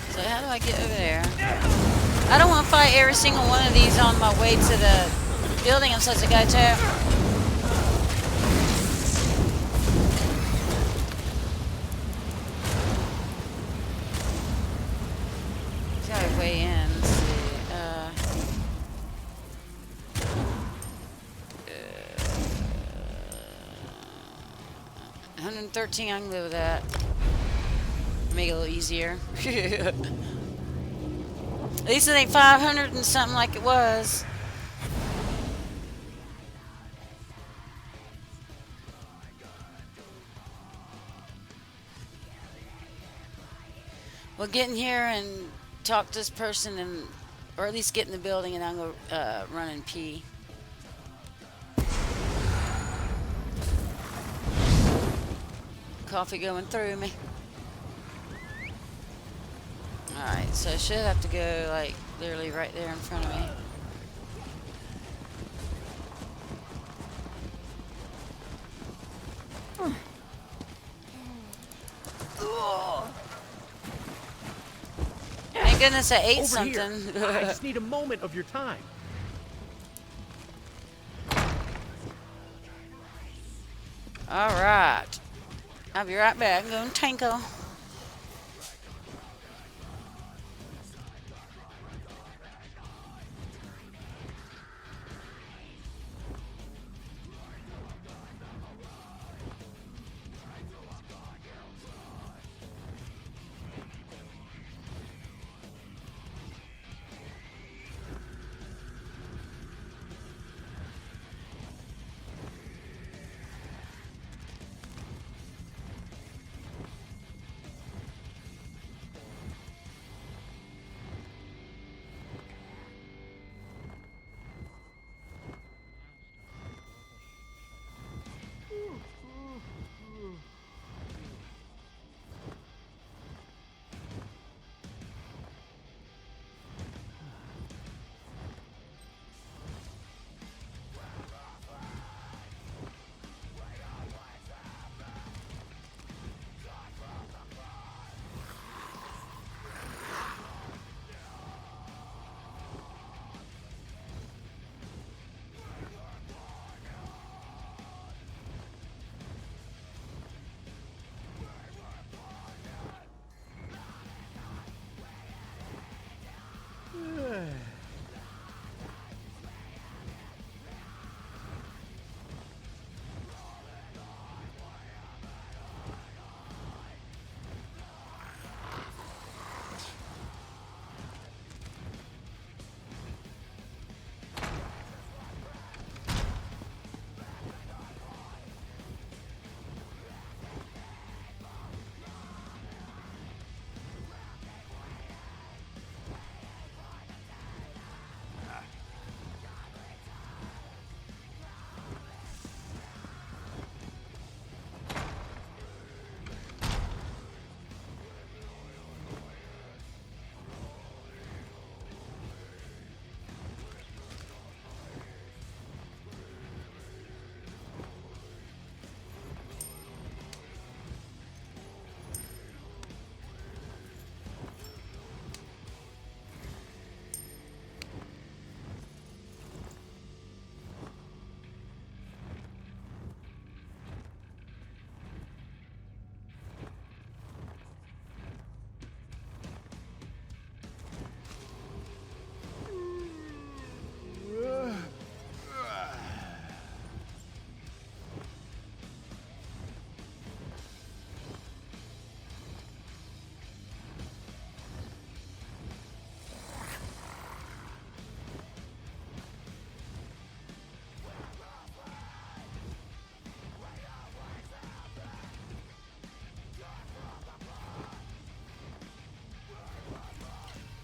So how do I get over there? I don't want to fight every single one of these on my way to the building I'm supposed to go to. Got a way in. Let's see. 113, I can live with that. Make it a little easier. At least it ain't 500 and something like it was. Well, get in here and talk to this person, and or at least get in the building, and I'm gonna run and pee. Coffee going through me. Alright, so I should have to go like literally right there in front of me. Thank goodness I ate Over something. here. I just need a moment of your time. Alright. I'll be right back. I'm going to tinkle.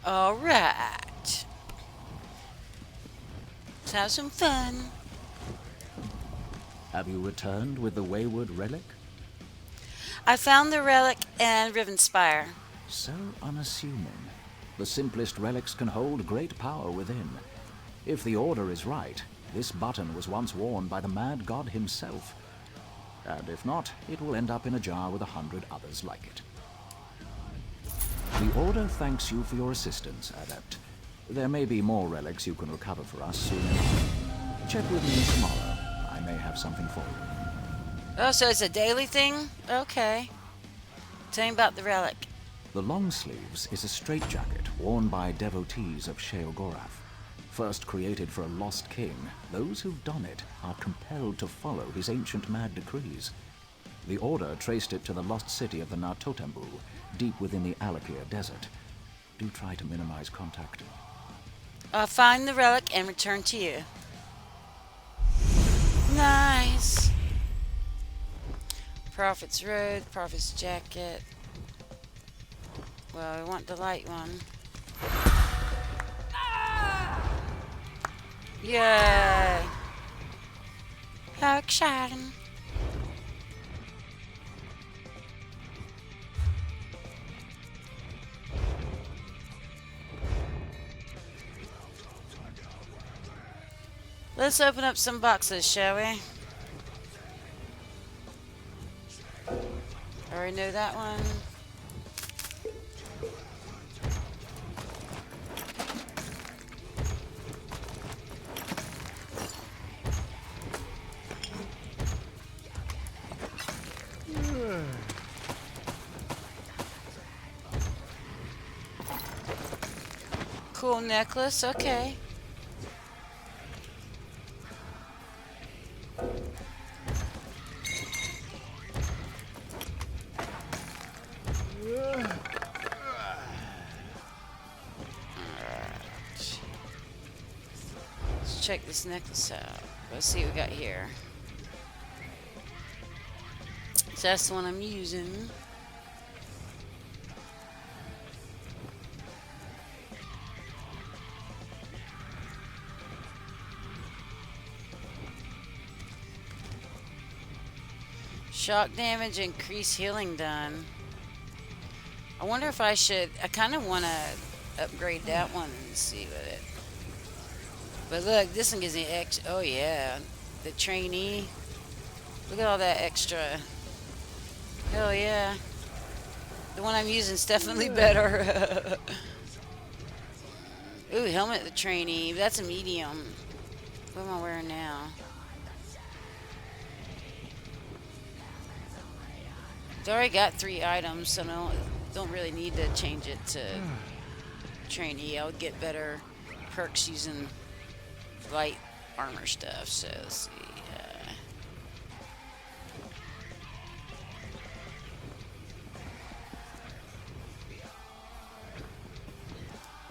All right. Let's have some fun. Have you returned with the wayward relic? I found the relic and Rivenspire. So unassuming. The simplest relics can hold great power within. If the order is right, this button was once worn by the mad god himself. And if not, it will end up in a jar with 100 others like it. The Order thanks you for your assistance, Adept. There may be more relics you can recover for us soon enough. Check with me tomorrow. I may have something for you. Oh, so it's a daily thing? Okay. Tell me about the relic. The long sleeves is a straitjacket worn by devotees of Sheogorath. First created for a lost king, those who don it are compelled to follow his ancient mad decrees. The Order traced it to the lost city of the Nartotembu, deep within the Alakir Desert. Do try to minimize contact. I'll find the relic and return to you. Nice. Prophet's Road, Prophet's Jacket. Well, we want the light one. Yay! How exciting. Let's open up some boxes, shall we? Already know that one. Cool necklace, okay. Let's check this necklace out. Let's see what we got here. So that's the one I'm using. Shock damage, increase healing done. I wonder if I should. I kind of want to upgrade that one and see what it. But look, this one gives me X. Oh yeah, the trainee. Look at all that extra. Hell yeah. The one I'm using is definitely better. Ooh, helmet the trainee. That's a medium. What am I wearing now? It's already got 3 items, so don't really need to change it to trainee. I would get better perks using light armor stuff. So let's see.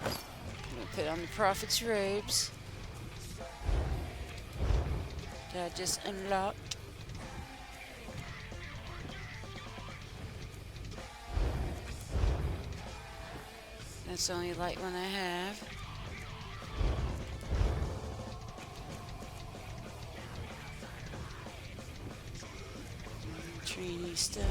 I'm gonna put on the prophet's robes that I just unlocked. That's the only light one I have. Trainee stuff.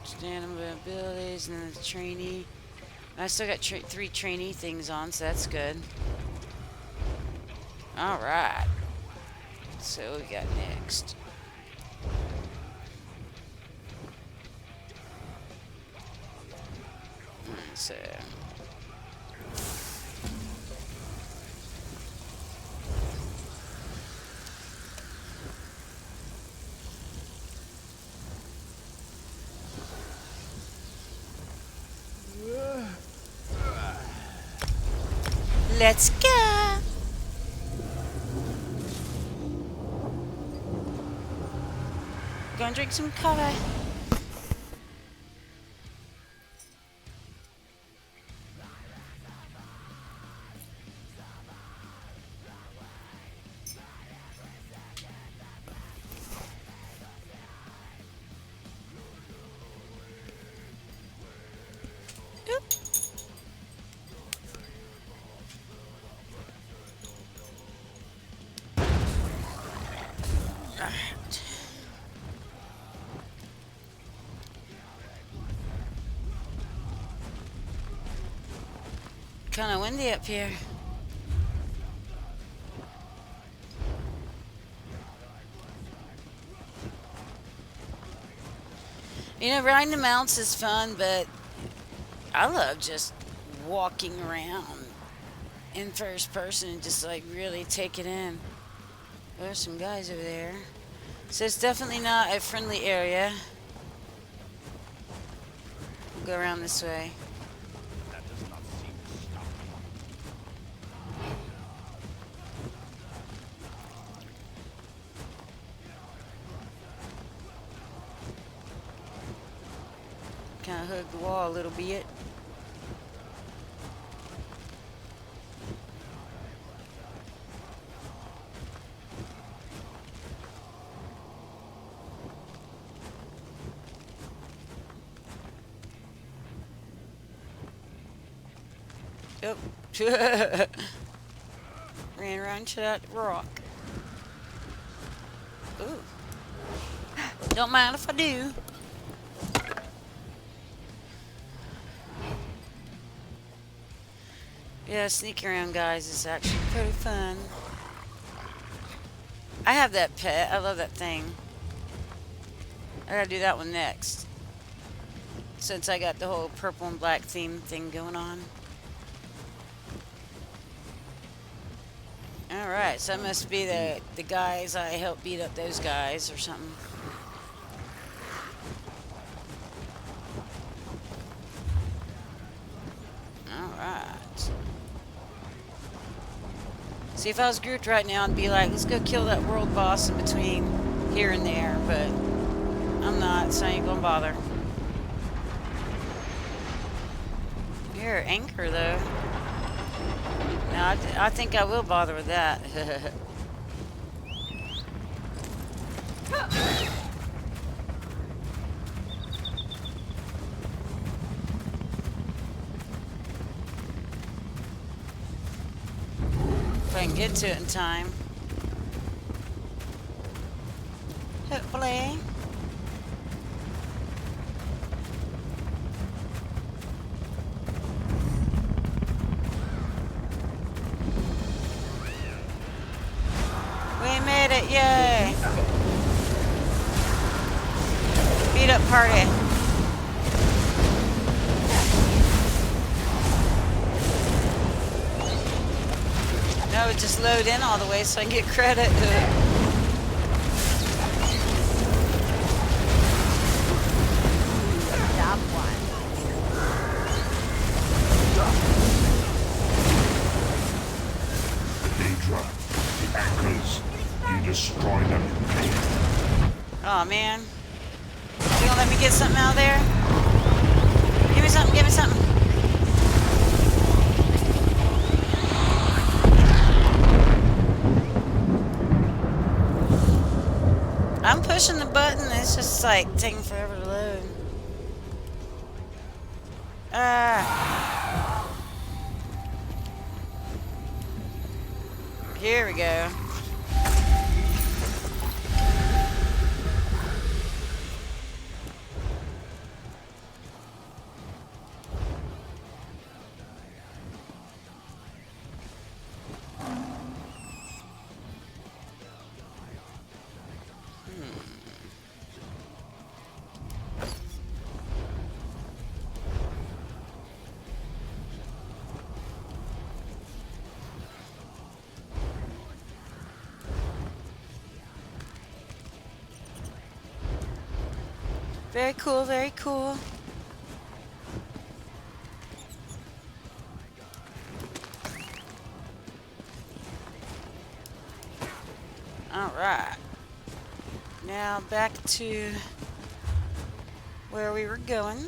Standing abilities and then the trainee. I still got 3 trainee things on, so that's good. Alright. So what we got next? So let's go. Gonna drink some coffee. Oop. Alright. Kind of windy up here. You know, riding the mounts is fun, but I love just walking around in first person and just like really take it in. There's some guys over there. So it's definitely not a friendly area. We'll go around this way. Kind of hug the wall a little bit. Yep. Ran right into that rock. Ooh. Don't mind if I do. Yeah, sneaking around, guys, is actually pretty fun. I have that pet. I love that thing. I gotta do that one next. Since I got the whole purple and black theme thing going on. Alright, so that must be the guys I helped beat up those guys or something. Alright. See, if I was grouped right now, I'd be like, let's go kill that world boss in between here and there, but I'm not, so I ain't gonna bother. You're anchor, though. No, I think I will bother with that. If I can get to it in time. Hopefully. We made it, yay! Beat up party. No, just load in all the way so I can get credit. That one. Daedra, the anchors, you destroy them. Oh man. You gonna let me get something out of there? Give me something, give me something. I'm pushing the button, it's just like taking forever to load. Here we go. Very cool, very cool. Alright. Now back to where we were going.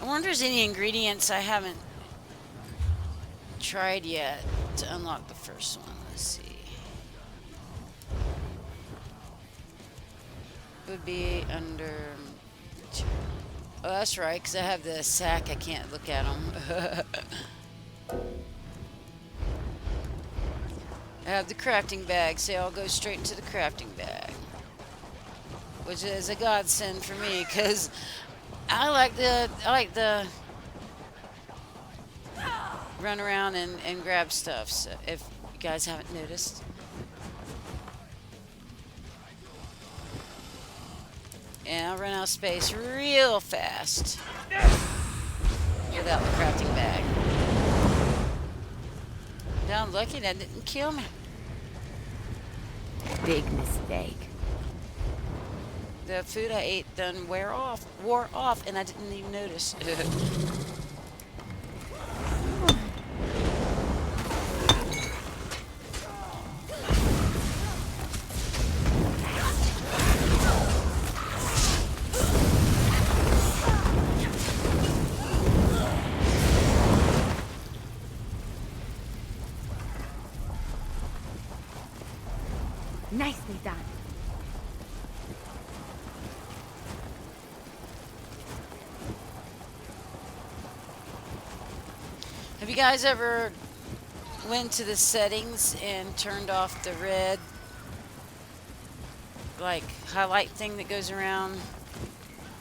I wonder if there's any ingredients I haven't tried yet to unlock the first one. Let's see. Would be under. Oh, that's right, because I have the sack. I can't look at them. I have the crafting bag, so I'll go straight into the crafting bag, which is a godsend for me, because I like the run around and grab stuff. So if you guys haven't noticed. And I'll run out of space real fast without the crafting bag. Now I'm lucky that didn't kill me. Big mistake. The food I ate done wore off, and I didn't even notice. Nicely done. Have you guys ever went to the settings and turned off the red, like, highlight thing that goes around,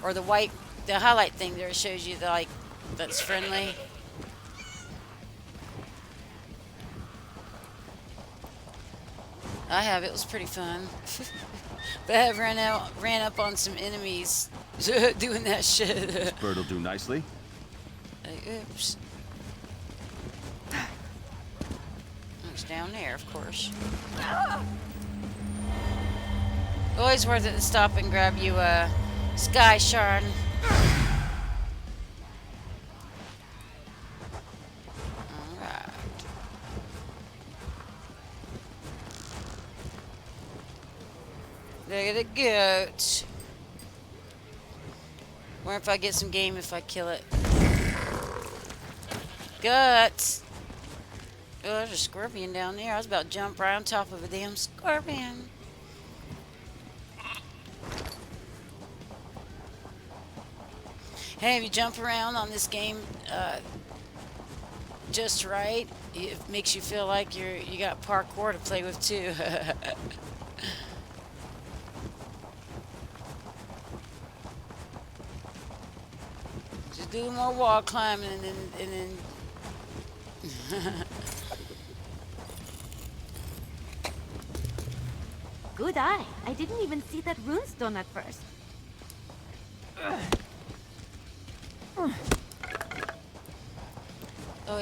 or the white, the highlight thing there shows you the, like, that's friendly? I have. It was pretty fun. But I have ran up on some enemies doing that shit. This bird will do nicely. Oops. It's down there, of course. Always worth it to stop and grab you a sky shard. Alright. Look at the goat. Wonder if I get some game if I kill it. Guts. Oh, there's a scorpion down there. I was about to jump right on top of a damn scorpion. Hey, if you jump around on this game just right, it makes you feel like you got parkour to play with too. Just do more wall climbing and then Good eye. I didn't even see that runestone at first.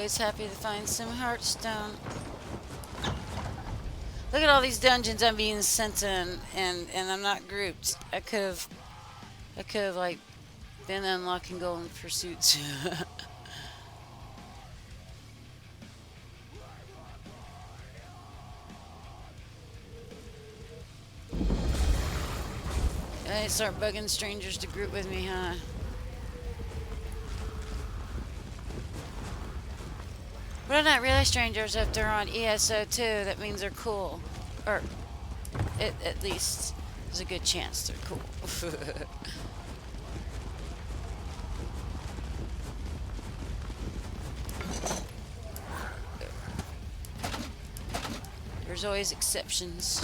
always happy to find some heartstone. Look at all these dungeons I'm being sent in, and I'm not grouped. I could have like been unlocking golden pursuits. I start bugging strangers to group with me, huh? But they're not really strangers if they're on ESO too. That means they're cool. Or, at least, there's a good chance they're cool. There's always exceptions.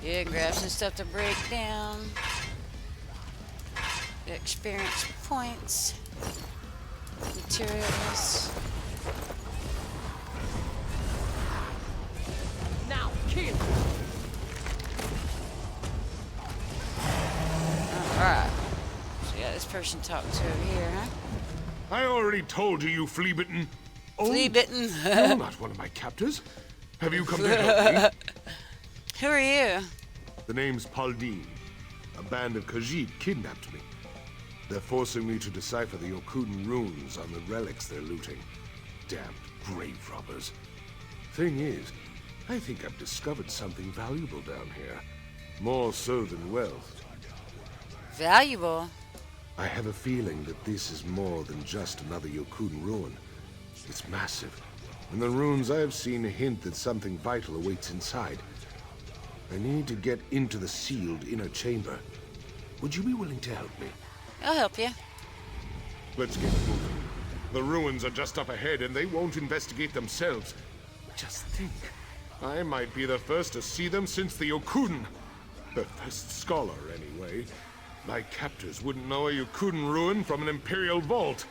Yeah, grab some stuff to break down. Experience points. Materials. Now, kill! Alright. So yeah, this person talked to over here, huh? I already told you, you flea-bitten. Flea-bitten? You're not one of my captors. Have you come to help me? Who are you? The name's Paldine. A band of Khajiit kidnapped me. They're forcing me to decipher the Yokuden runes on the relics they're looting. Damned grave robbers. Thing is, I think I've discovered something valuable down here. More so than wealth. Valuable? I have a feeling that this is more than just another Yokuden ruin. It's massive, and the runes I have seen hint that something vital awaits inside. I need to get into the sealed inner chamber. Would you be willing to help me? I'll help you. Let's get moving. The ruins are just up ahead, and they won't investigate themselves. Just think, I might be the first to see them since the Yokuden. The first scholar, anyway. My captors wouldn't know a Yokuden ruin from an Imperial vault.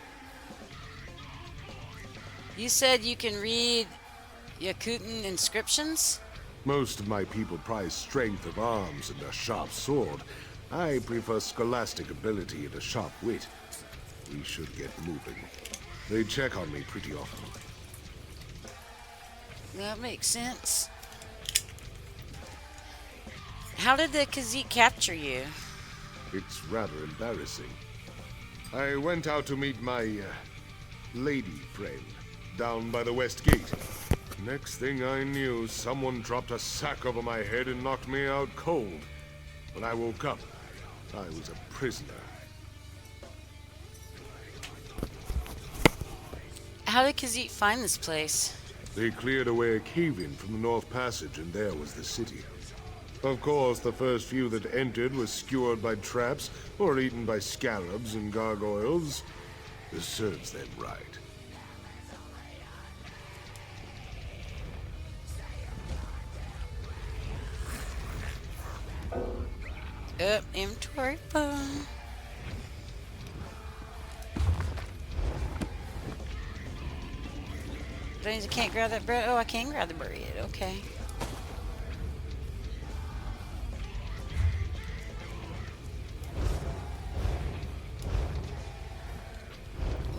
You said you can read Yakuten inscriptions? Most of my people prize strength of arms and a sharp sword. I prefer scholastic ability and a sharp wit. We should get moving. They check on me pretty often. That makes sense. How did the Khajiit capture you? It's rather embarrassing. I went out to meet my lady friend down by the west gate. Next thing I knew, someone dropped a sack over my head and knocked me out cold. When I woke up, I was a prisoner. How did Khajiit find this place? They cleared away a cave-in from the North Passage, and there was the city. Of course, the first few that entered were skewered by traps or eaten by scarabs and gargoyles. This serves them right. Up, inventory phone. That means I can't grab that bread. Oh, I can grab the bread. Okay.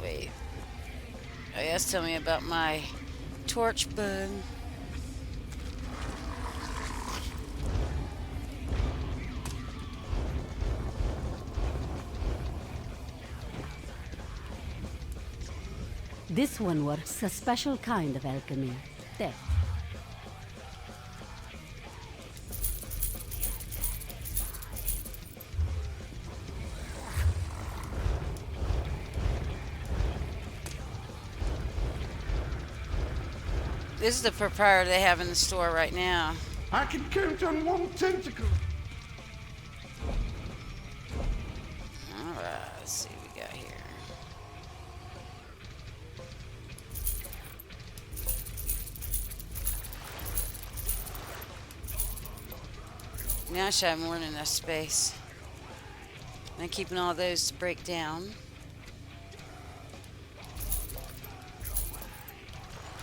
Wait. Oh, yeah, tell me about my torch bug. This one works a special kind of alchemy. There. This is the proprietor they have in the store right now. I can count on one tentacle. Alright, let's see what we got here. Now I should have more than enough space. I'm keeping all those to break down.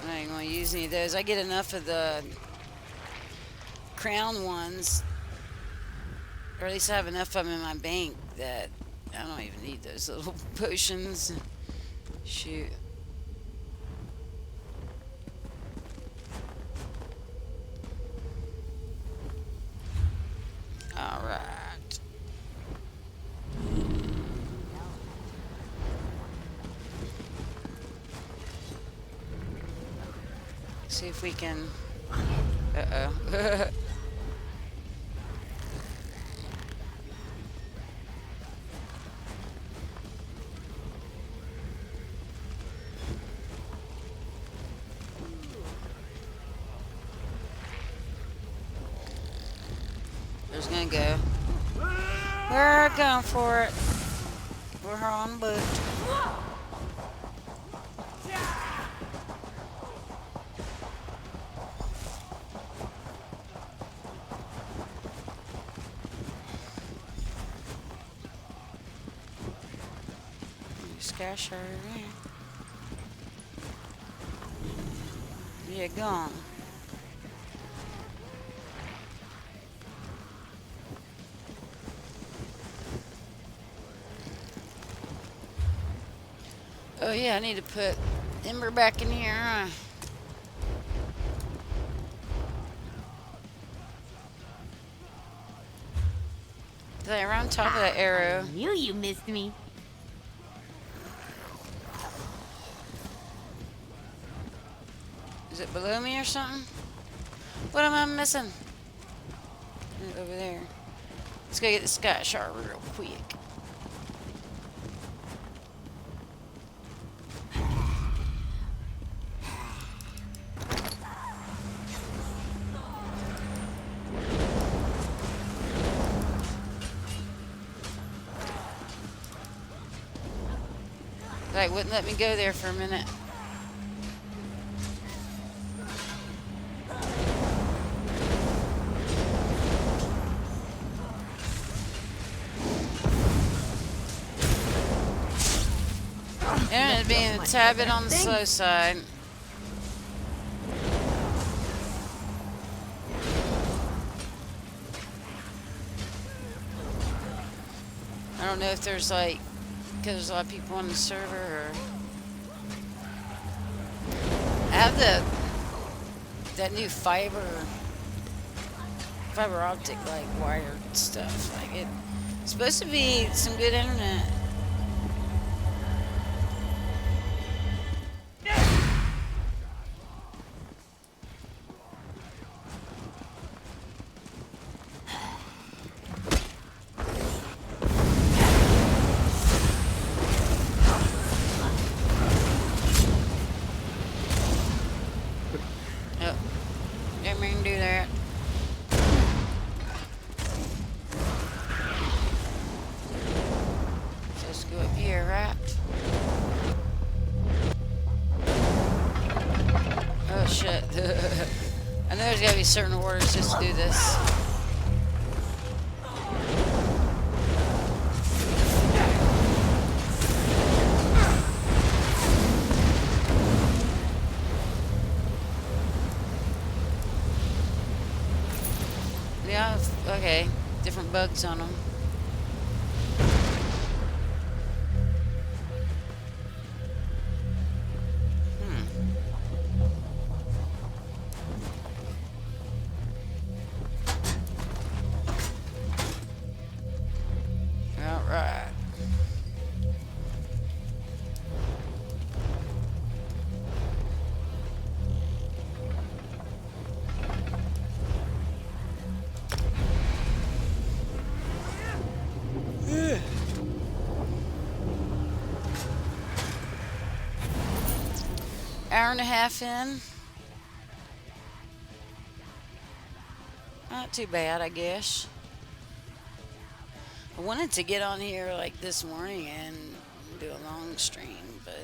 I ain't gonna use any of those. I get enough of the crown ones, or at least I have enough of them in my bank that I don't even need those little potions. Shoot. Alright. See if we can. Uh-oh. There's gonna go. We're going for it. We're on boot. Scash her in. Yeah, gone. Oh yeah, I need to put Ember back in here, huh? They're around top of that arrow. I knew you missed me. Is it below me or something? What am I missing? Over there. Let's go get the sky shark real quick. Like, wouldn't let me go there for a minute. And it's being a tad bit on the slow side. I don't know if there's like, because there's a lot of people on the server, or I have that new fiber optic like wired stuff. Like it's supposed to be some good internet. Didn't mean to do that. Let's go up here, right? Oh shit. I know there's gotta be certain orders just to do this. Yeah, okay. Different bugs on them. Alright. Hour and a half in. Not too bad, I guess. I wanted to get on here like this morning and do a long stream, but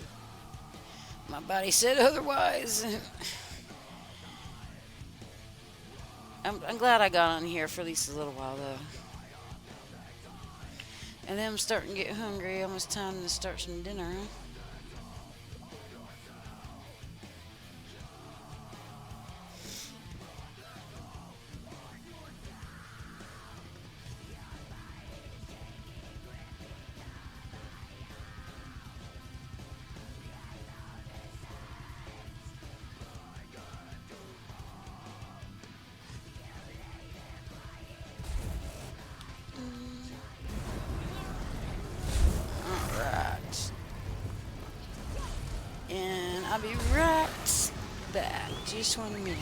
my body said otherwise. I'm glad I got on here for at least a little while though. And then I'm starting to get hungry. Almost time to start some dinner. And I'll be right back. Just 1 minute.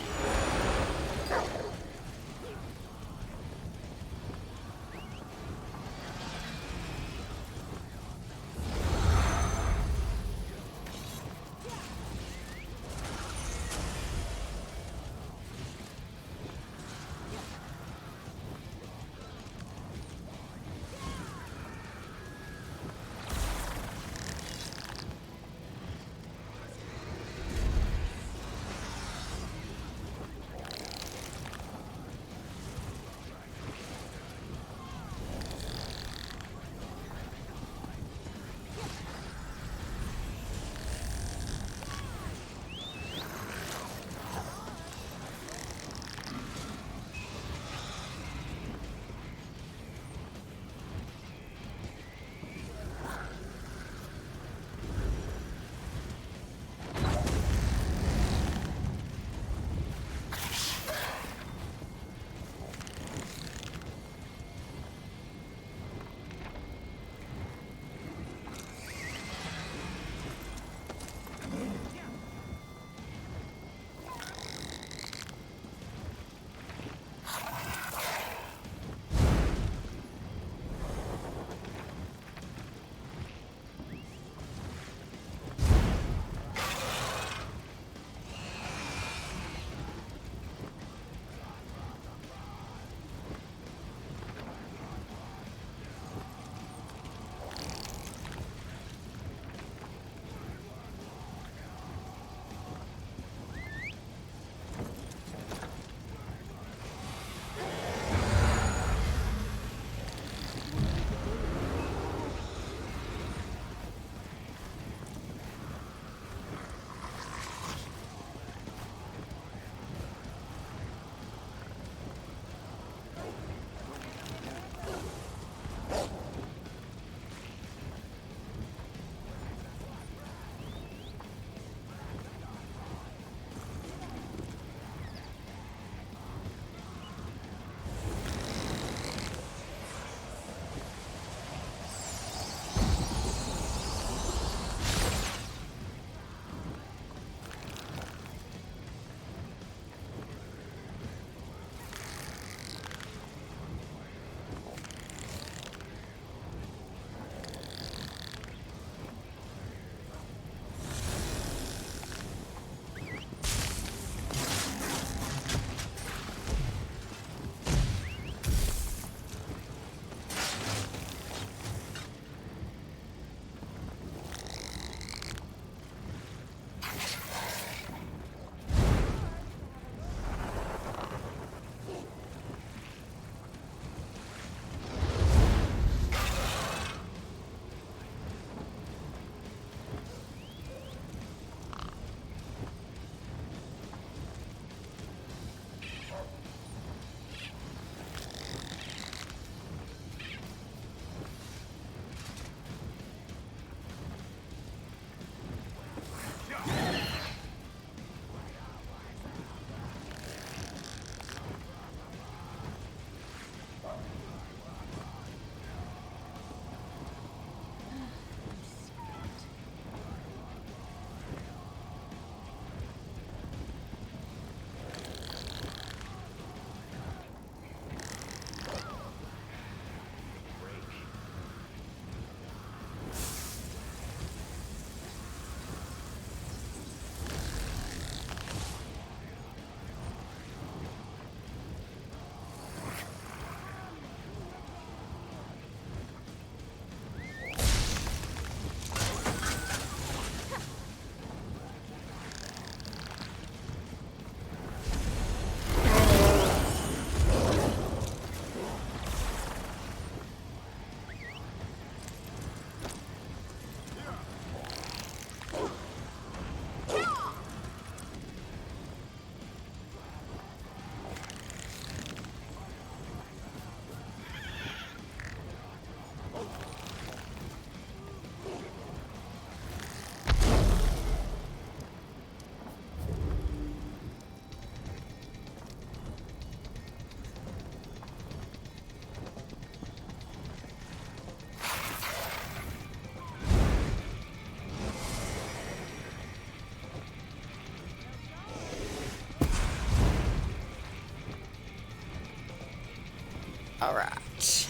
Alright.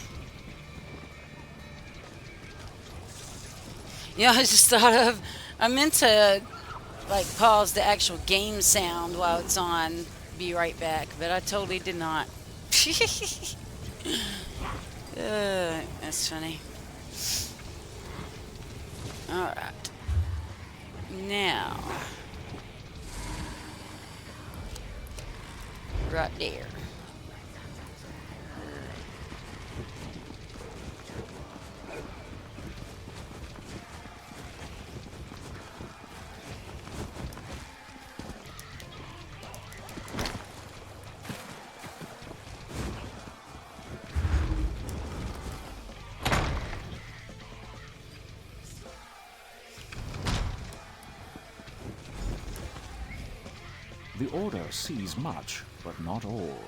You know, I just thought of, I meant to like pause the actual game sound while it's on, be right back, but I totally did not. That's funny. Alright. Now. Right there. The Order sees much, but not all.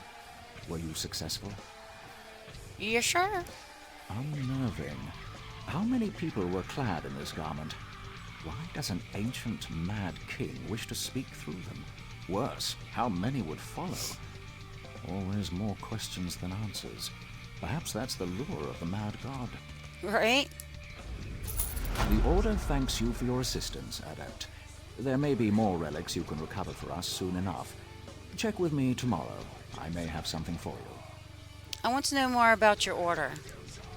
Were you successful? You sure? Unnerving. How many people were clad in this garment? Why does an ancient mad king wish to speak through them? Worse, how many would follow? Always more questions than answers. Perhaps that's the lure of the mad god. Right? The Order thanks you for your assistance, Adept. There may be more relics you can recover for us soon enough. Check with me tomorrow. I may have something for you. I want to know more about your order.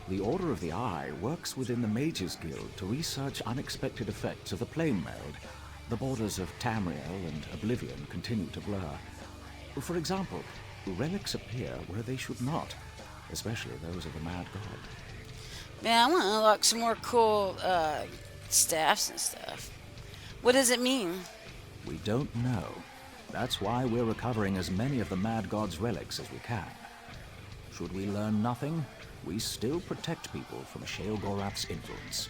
The Order of the Eye works within the Mages Guild to research unexpected effects of the Plane Meld. The borders of Tamriel and Oblivion continue to blur. For example, relics appear where they should not, especially those of the Mad God. Man, I want to unlock some more cool staffs and stuff. What does it mean? We don't know. That's why we're recovering as many of the Mad God's relics as we can. Should we learn nothing, we still protect people from Sheogorath's influence.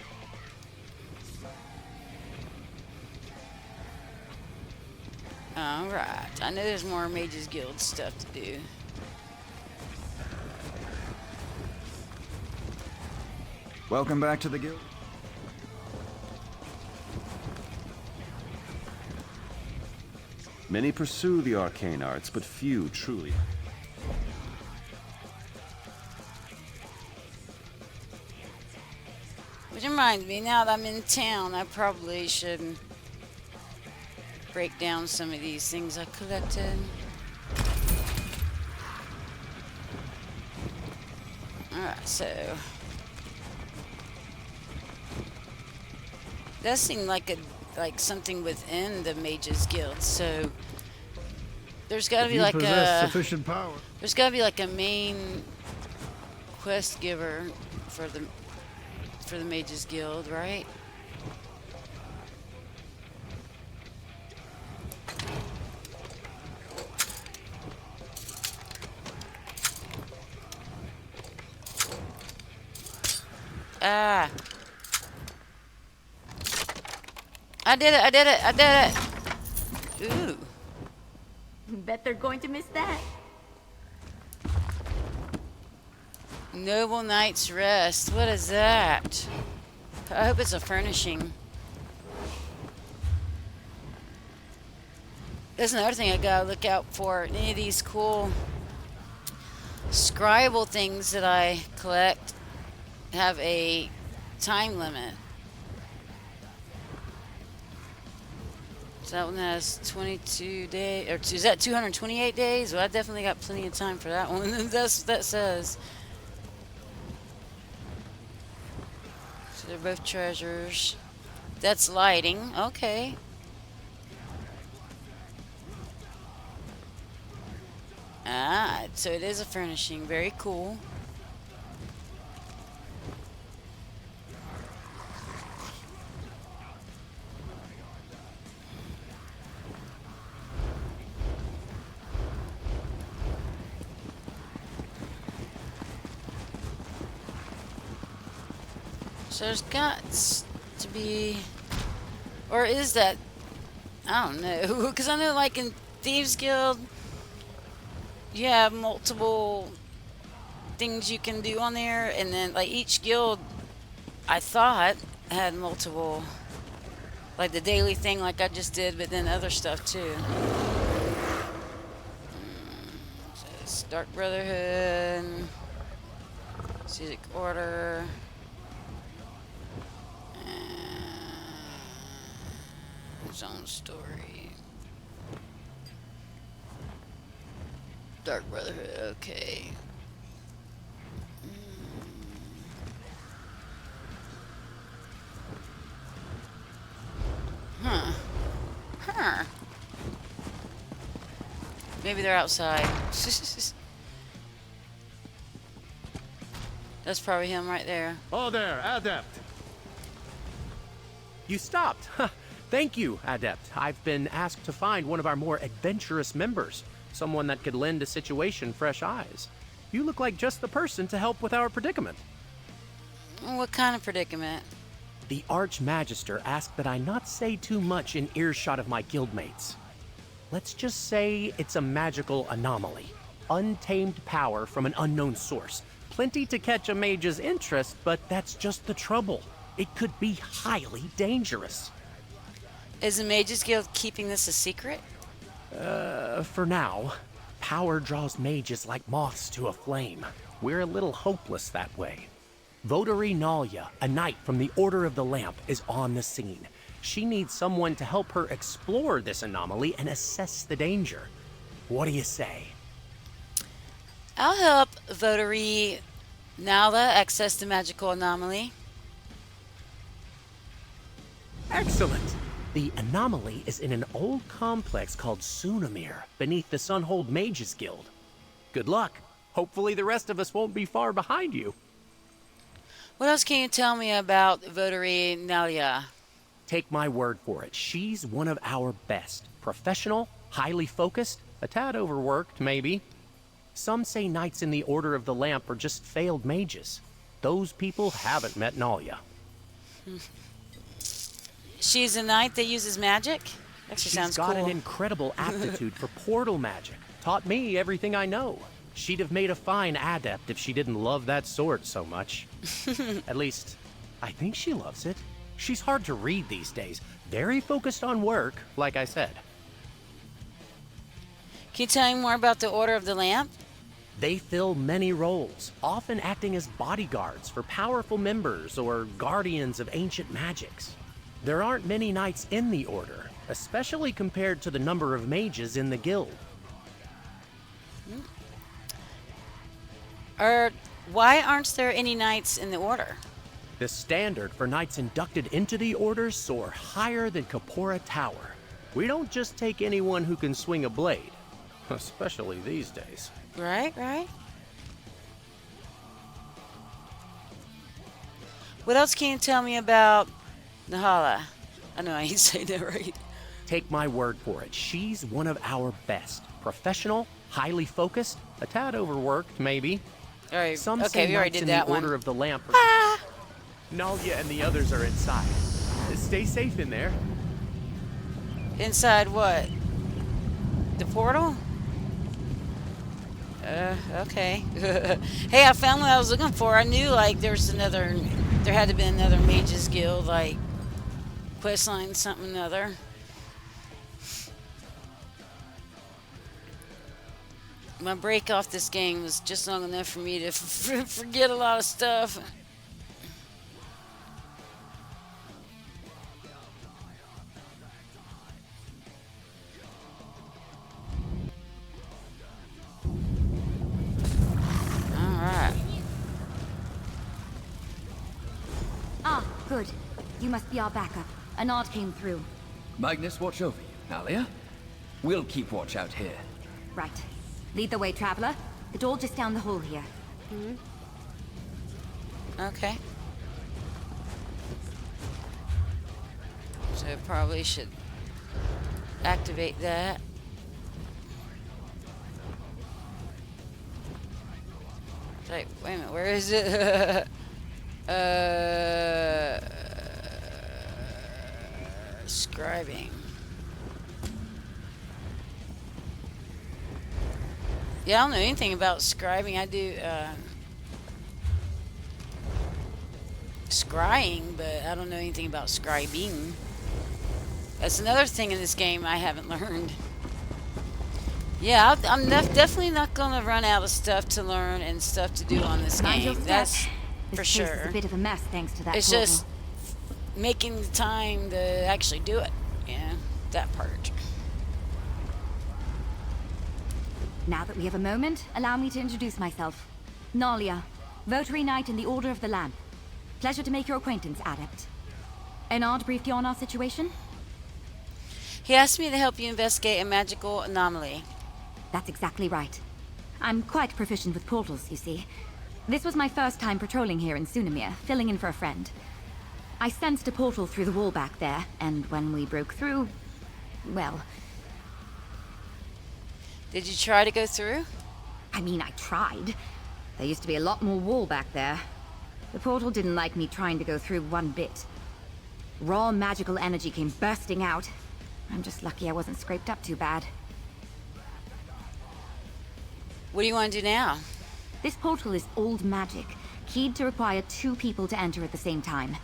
Alright, I know there's more Mages Guild stuff to do. Welcome back to the guild. Many pursue the arcane arts, but few truly. Which reminds me, now that I'm in town, I probably should break down some of these things I collected. Alright, so that seemed like something within the Mages Guild, so there's gotta be like sufficient power. There's gotta be like a main quest giver for the Mages Guild, right? Ah. I did it, I did it, I did it. Ooh. Bet they're going to miss that. Noble Knight's Rest. What is that? I hope it's a furnishing. That's another thing I gotta look out for. Any of these cool scribal things that I collect have a time limit. So that one has 22 days, or is that 228 days? Well, I definitely got plenty of time for that one. That's what that says. So they're both treasures. That's lighting. Okay. Ah, so it is a furnishing. Very cool. So there's got to be, or is that, I don't know, because I know like in Thieves Guild, you have multiple things you can do on there, and then like each guild, I thought, had multiple, like the daily thing like I just did, but then other stuff too. Says Dark Brotherhood. Civic order. Zone story. Dark Brotherhood, okay. Huh. Huh. Maybe they're outside. That's probably him right there. Oh there, Adept. You stopped. Thank you, Adept. I've been asked to find one of our more adventurous members. Someone that could lend a situation fresh eyes. You look like just the person to help with our predicament. What kind of predicament? The Archmagister asked that I not say too much in earshot of my guildmates. Let's just say it's a magical anomaly. Untamed power from an unknown source. Plenty to catch a mage's interest, but that's just the trouble. It could be highly dangerous. Is the Mages Guild keeping this a secret? For now. Power draws mages like moths to a flame. We're a little hopeless that way. Votary Nalia, a knight from the Order of the Lamp, is on the scene. She needs someone to help her explore this anomaly and assess the danger. What do you say? I'll help Votary Nala access the magical anomaly. Excellent! The anomaly is in an old complex called Sunamir, beneath the Sunhold Mages Guild. Good luck. Hopefully the rest of us won't be far behind you. What else can you tell me about Votary Nalia? Take my word for it, she's one of our best. Professional, highly focused, a tad overworked, maybe. Some say knights in the Order of the Lamp are just failed mages. Those people haven't met Nalia. She's a knight that uses magic? Actually sounds cool. She's got an incredible aptitude for portal magic. Taught me everything I know. She'd have made a fine adept if she didn't love that sword so much. At least, I think she loves it. She's hard to read these days. Very focused on work, like I said. Can you tell me more about the Order of the Lamp? They fill many roles, often acting as bodyguards for powerful members or guardians of ancient magics. There aren't many knights in the Order, especially compared to the number of mages in the guild. Why aren't there any knights in the Order? The standard for knights inducted into the Order soar higher than Kapora Tower. We don't just take anyone who can swing a blade, especially these days. Right, right. What else can you tell me about Nahala? I know I ain't saying that right. Take my word for it, she's one of our best. Professional, highly focused, a tad overworked, maybe. All right. Some Okay, say we already knights did in that the one. Order of the Lamp are... Ah! Nalia and the others are inside. Stay safe in there. Inside what? The portal? Okay. Hey, I found what I was looking for. I knew, like, there had to be another Mages Guild, like, questline something or other. My break off this game was just long enough for me to forget a lot of stuff. Alright. Ah, good. You must be our backup. A nod came through. Magnus, watch over you. Nalia? We'll keep watch out here. Right. Lead the way, traveler. The door just down the hall here. Okay. So I probably should activate that. Wait a minute, where is it? Scribing. Yeah, I don't know anything about scribing. I do scrying, but I don't know anything about scribing. That's another thing in this game I haven't learned. Yeah, definitely not gonna run out of stuff to learn and stuff to do on this Mind your game. step. That's This for place is sure. a bit of a mess thanks to that It's portal. just making the time to actually do it. Yeah, that part. Now that we have a moment, allow me to introduce myself. Nalia, Votary Knight in the Order of the Lamp. Pleasure to make your acquaintance, Adept. Enard briefed you on our situation? He asked me to help you investigate a magical anomaly. That's exactly right. I'm quite proficient with portals, you see. This was my first time patrolling here in Sunamir, filling in for a friend. I sensed a portal through the wall back there, and when we broke through, well... Did you try to go through? I mean, I tried. There used to be a lot more wall back there. The portal didn't like me trying to go through one bit. Raw magical energy came bursting out. I'm just lucky I wasn't scraped up too bad. What do you want to do now? This portal is old magic, keyed to require 2 people to enter at the same time.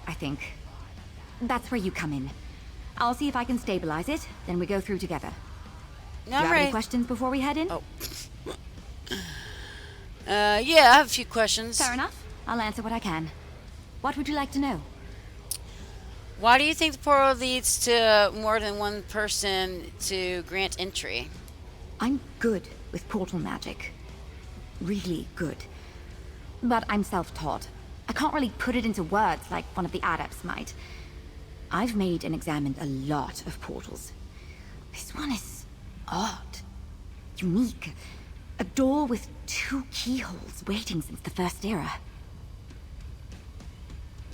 I think. That's where you come in. I'll see if I can stabilize it, then we go through together. No, Do you I'm have ready. any questions before we head in? Oh. Yeah, I have a few questions. Fair enough. I'll answer what I can. What would you like to know? Why do you think the portal leads to more than one person to grant entry? I'm good with portal magic. Really good. But I'm self-taught. I can't really put it into words like one of the adepts might. I've made and examined a lot of portals. This one is odd. Unique. A door with 2 keyholes waiting since the First Era.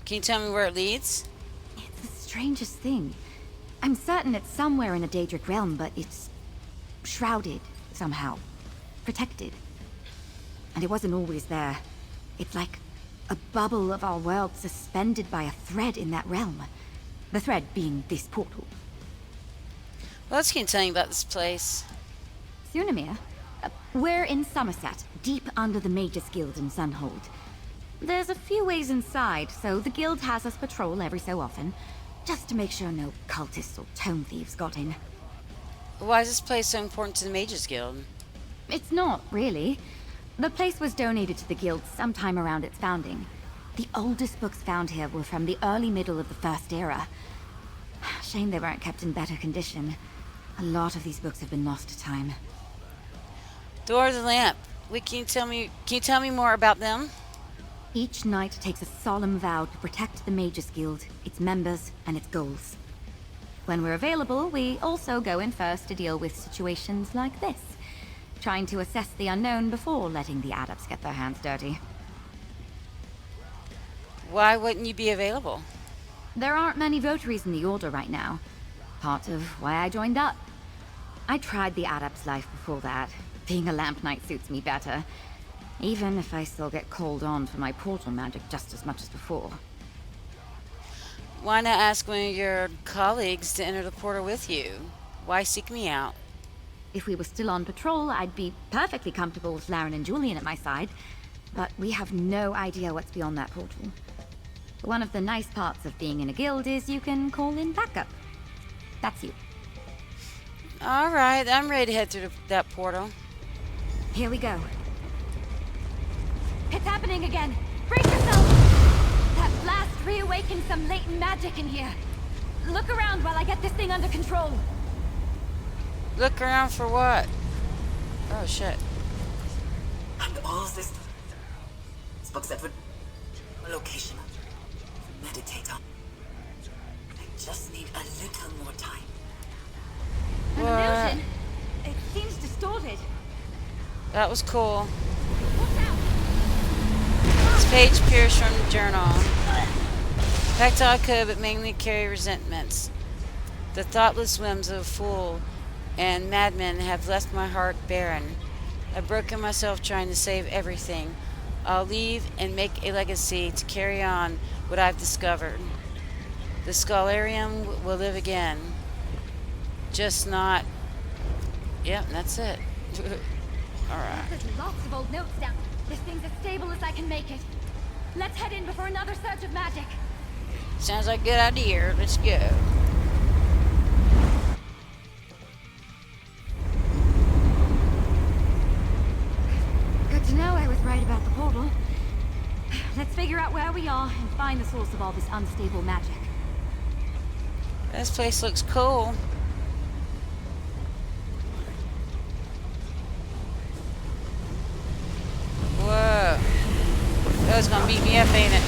Can you tell me where it leads? It's the strangest thing. I'm certain it's somewhere in the Daedric realm, but it's shrouded somehow. Protected. And it wasn't always there. It's like a bubble of our world suspended by a thread in that realm. The thread being this portal. What else can you tell me about this place? Sunamir? We're in Somerset, deep under the Mages Guild in Sunhold. There's a few ways inside, so the guild has us patrol every so often, just to make sure no cultists or tome thieves got in. Why is this place so important to the Mages Guild? It's not, really. The place was donated to the guild sometime around its founding. The oldest books found here were from the early middle of the First Era. Shame they weren't kept in better condition. A lot of these books have been lost to time. Door of the Lamp. Can you tell me more about them? Each knight takes a solemn vow to protect the Mages Guild, its members, and its goals. When we're available, we also go in first to deal with situations like this, trying to assess the unknown before letting the adepts get their hands dirty. Why wouldn't you be available? There aren't many votaries in the Order right now. Part of why I joined up. I tried the adept's life before that. Being a lamp knight suits me better. Even if I still get called on for my portal magic just as much as before. Why not ask one of your colleagues to enter the portal with you? Why seek me out? If we were still on patrol, I'd be perfectly comfortable with Laren and Julian at my side. But we have no idea what's beyond that portal. One of the nice parts of being in a guild is you can call in backup. That's you. Alright, I'm ready to head through that portal. Here we go. It's happening again! Brace yourself! That blast reawakened some latent magic in here. Look around while I get this thing under control. Look around for what? Oh shit. And all this spoke separate location to meditate on. I just need a little more time. An illusion? It seems distorted. That was cool. This page appears from the journal. Packed all I could, but mainly carry resentments. The thoughtless whims of a fool and madmen have left my heart barren. I've broken myself trying to save everything. I'll leave and make a legacy to carry on what I've discovered. The Scholarium will live again. Just not... Yep, that's it. Alright. There's lots of old notes down. This thing's as stable as I can make it. Let's head in before another surge of magic. Sounds like a good idea. Let's go. right about the portal. Let's figure out where we are and find the source of all this unstable magic. This place looks cool. Whoa. That was gonna beat me up, ain't it?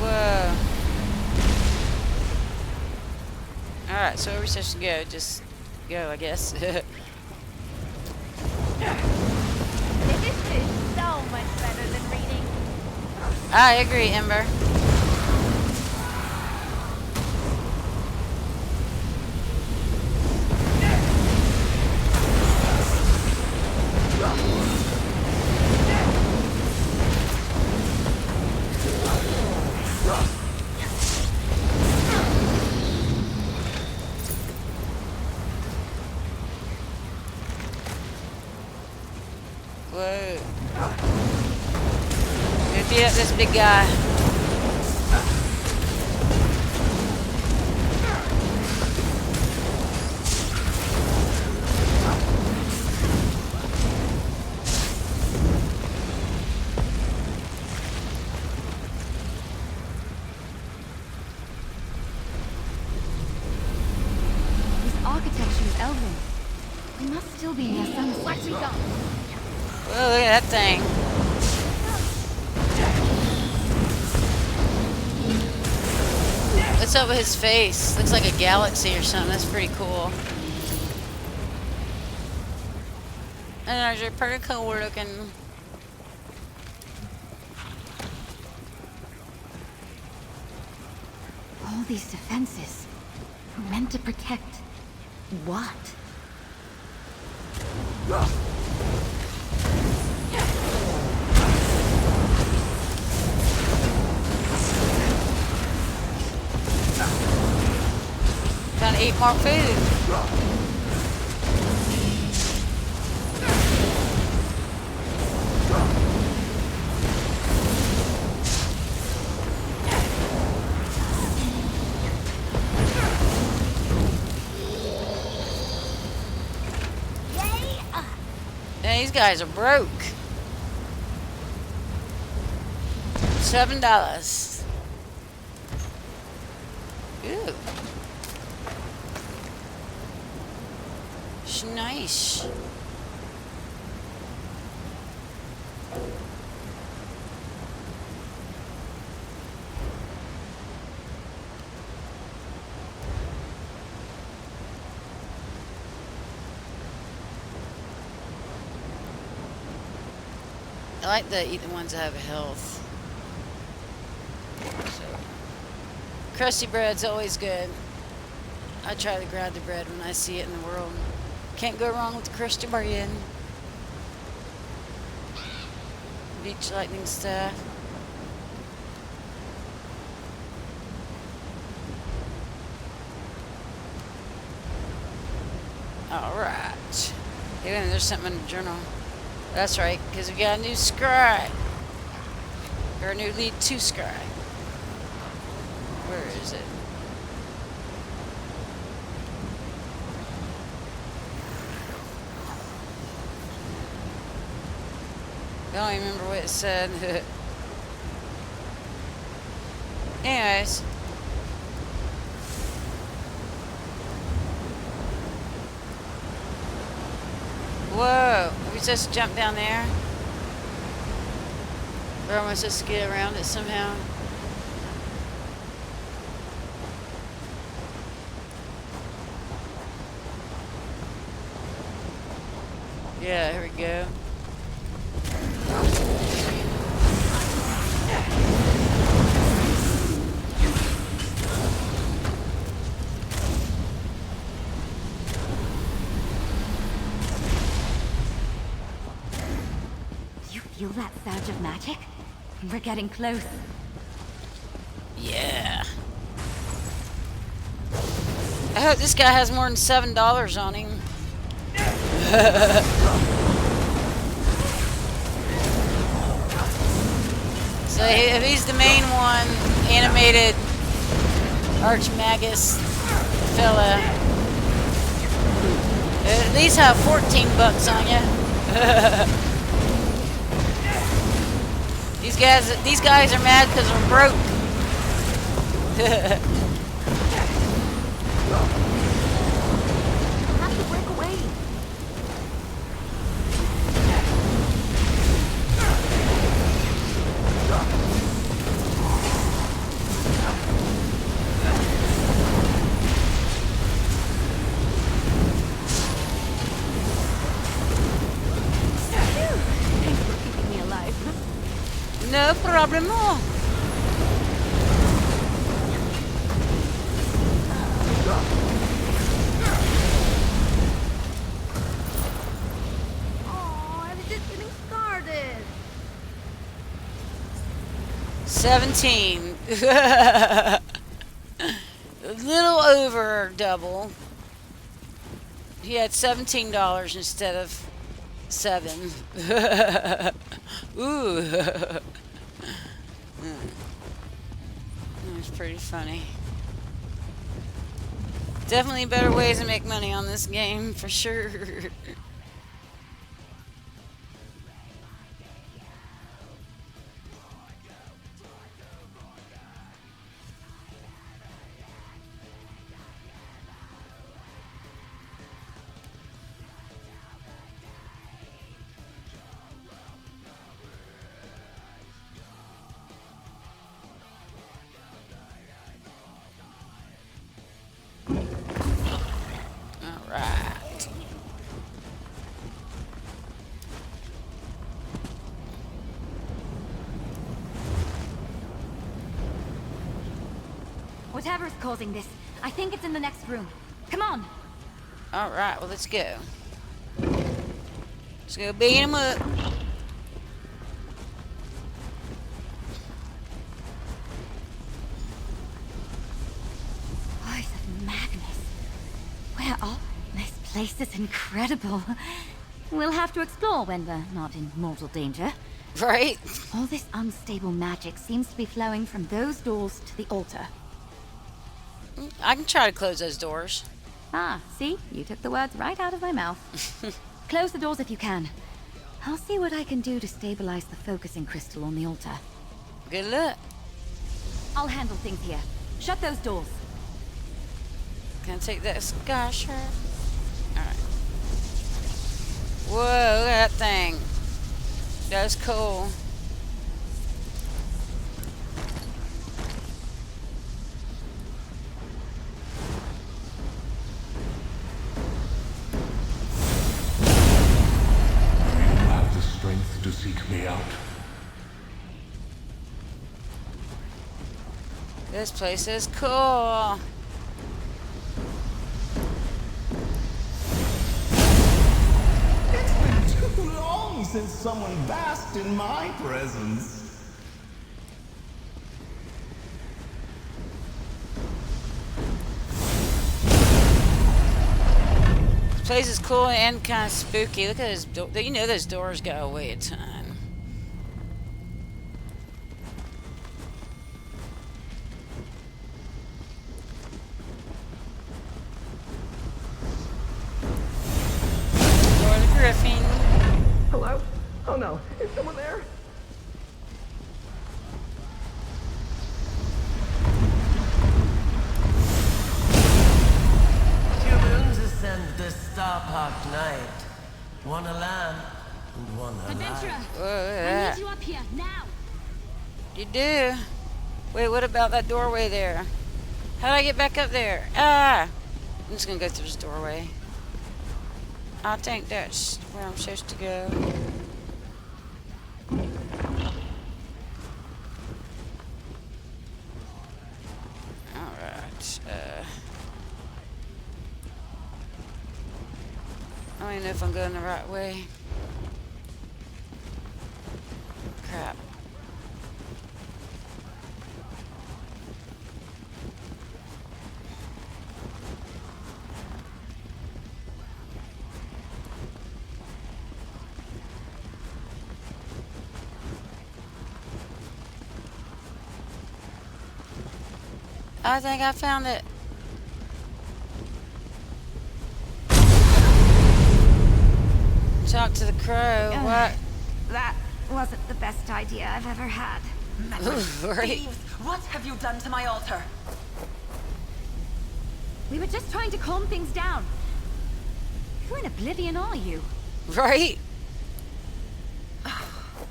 Whoa. Alright, so where are we supposed to go? Just go, I guess. This is so much better than reading. I agree, Ember. Whoa. Gonna beat up this big guy. This architecture is elven. We must still be near Summerside. What we done? Whoa, look at that thing. What's up with his face? Looks like a galaxy or something. That's pretty cool. And they're pretty cool looking. All these defenses were meant to protect what? Gotta eat more food. Yeah, these guys are broke. $7. Ooh. Nice. I like to eat the ones that have health. So, crusty bread's always good. I try to grab the bread when I see it in the world. Can't go wrong with the crusty bread. Beach lightning staff. Alright. Even there's something in the journal. That's right, because we got a new scribe. Or a new lead 2 scribe. Where is it? I don't even remember what it said. Anyways. Whoa. Are we supposed to jump down there? Or am I supposed to get around it somehow? Yeah, here we go. You feel that surge of magic? We're getting close. Yeah. I hope this guy has more than $7 on him. So if he's the main one, animated Archmagus fella. At least have 14 bucks on you. These guys are mad because we're broke. Have to break away. Thanks for keeping me alive. No problem. Oh, I was just getting started. 17. A little over double. He had $17 instead of 7. Ooh. That's pretty funny. Definitely better ways to make money on this game, for sure. Alright. Whatever's causing this, I think it's in the next room. Come on. Alright, well, let's go. Let's go beat him up. Voice of Magnus. Where are this place is incredible. We'll have to explore when we're not in mortal danger. Right? All this unstable magic seems to be flowing from those doors to the altar. I can try to close those doors. Ah, see? You took the words right out of my mouth. Close the doors if you can. I'll see what I can do to stabilize the focusing crystal on the altar. Good luck. I'll handle things here. Shut those doors. Can I take that sky shirt? Alright. Whoa, look at that thing. That's cool. You have the strength to seek me out. This place is cool. It's been too long since someone basked in my presence. This place is cool and kind of spooky. Look at those doors. You know those doors go away a ton. Griffin. Hello? Oh no, is someone there? Humans ascend the star-parked night. One alive and one alive. Adventurer, I need you up here now. You do? Wait, what about that doorway there? How do I get back up there? Ah! I'm just gonna go through this doorway. I think that's where I'm supposed to go. Alright, I don't even know if I'm going the right way. Crap. I think I found it. Talk to the crow. What? That wasn't the best idea I've ever had. Right. Thieves, what have you done to my altar? We were just trying to calm things down. Who in oblivion are you? Right?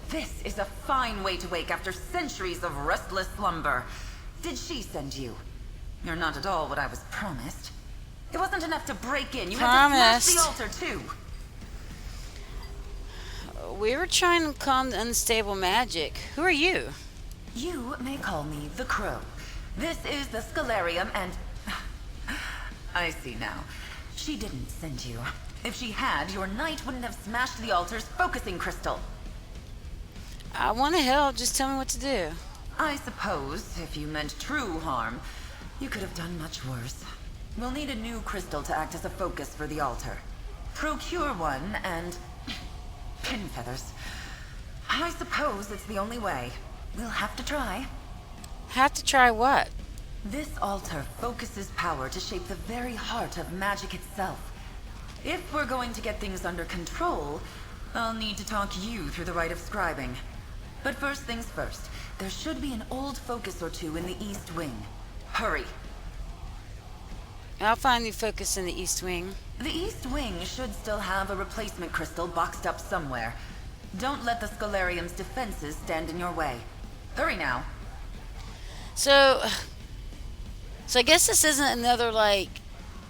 This is a fine way to wake after centuries of restless slumber. Did she send you? You're not at all what I was promised. It wasn't enough to break in. You had to smash the altar, too. We were trying to calm the unstable magic. Who are you? You may call me the Crow. This is the Scalarium and... I see now. She didn't send you. If she had, your knight wouldn't have smashed the altar's focusing crystal. I want to help. Just tell me what to do. I suppose, if you meant true harm, you could have done much worse. We'll need a new crystal to act as a focus for the altar. Procure one and... pin feathers. I suppose it's the only way. We'll have to try. Have to try what? This altar focuses power to shape the very heart of magic itself. If we're going to get things under control, I'll need to talk you through the rite of scribing. But first things first, there should be an old focus or two in the East Wing. Hurry. I'll find the focus in the East Wing. The East Wing should still have a replacement crystal boxed up somewhere. Don't let the Scalarium's defenses stand in your way. Hurry now. So I guess this isn't another, like,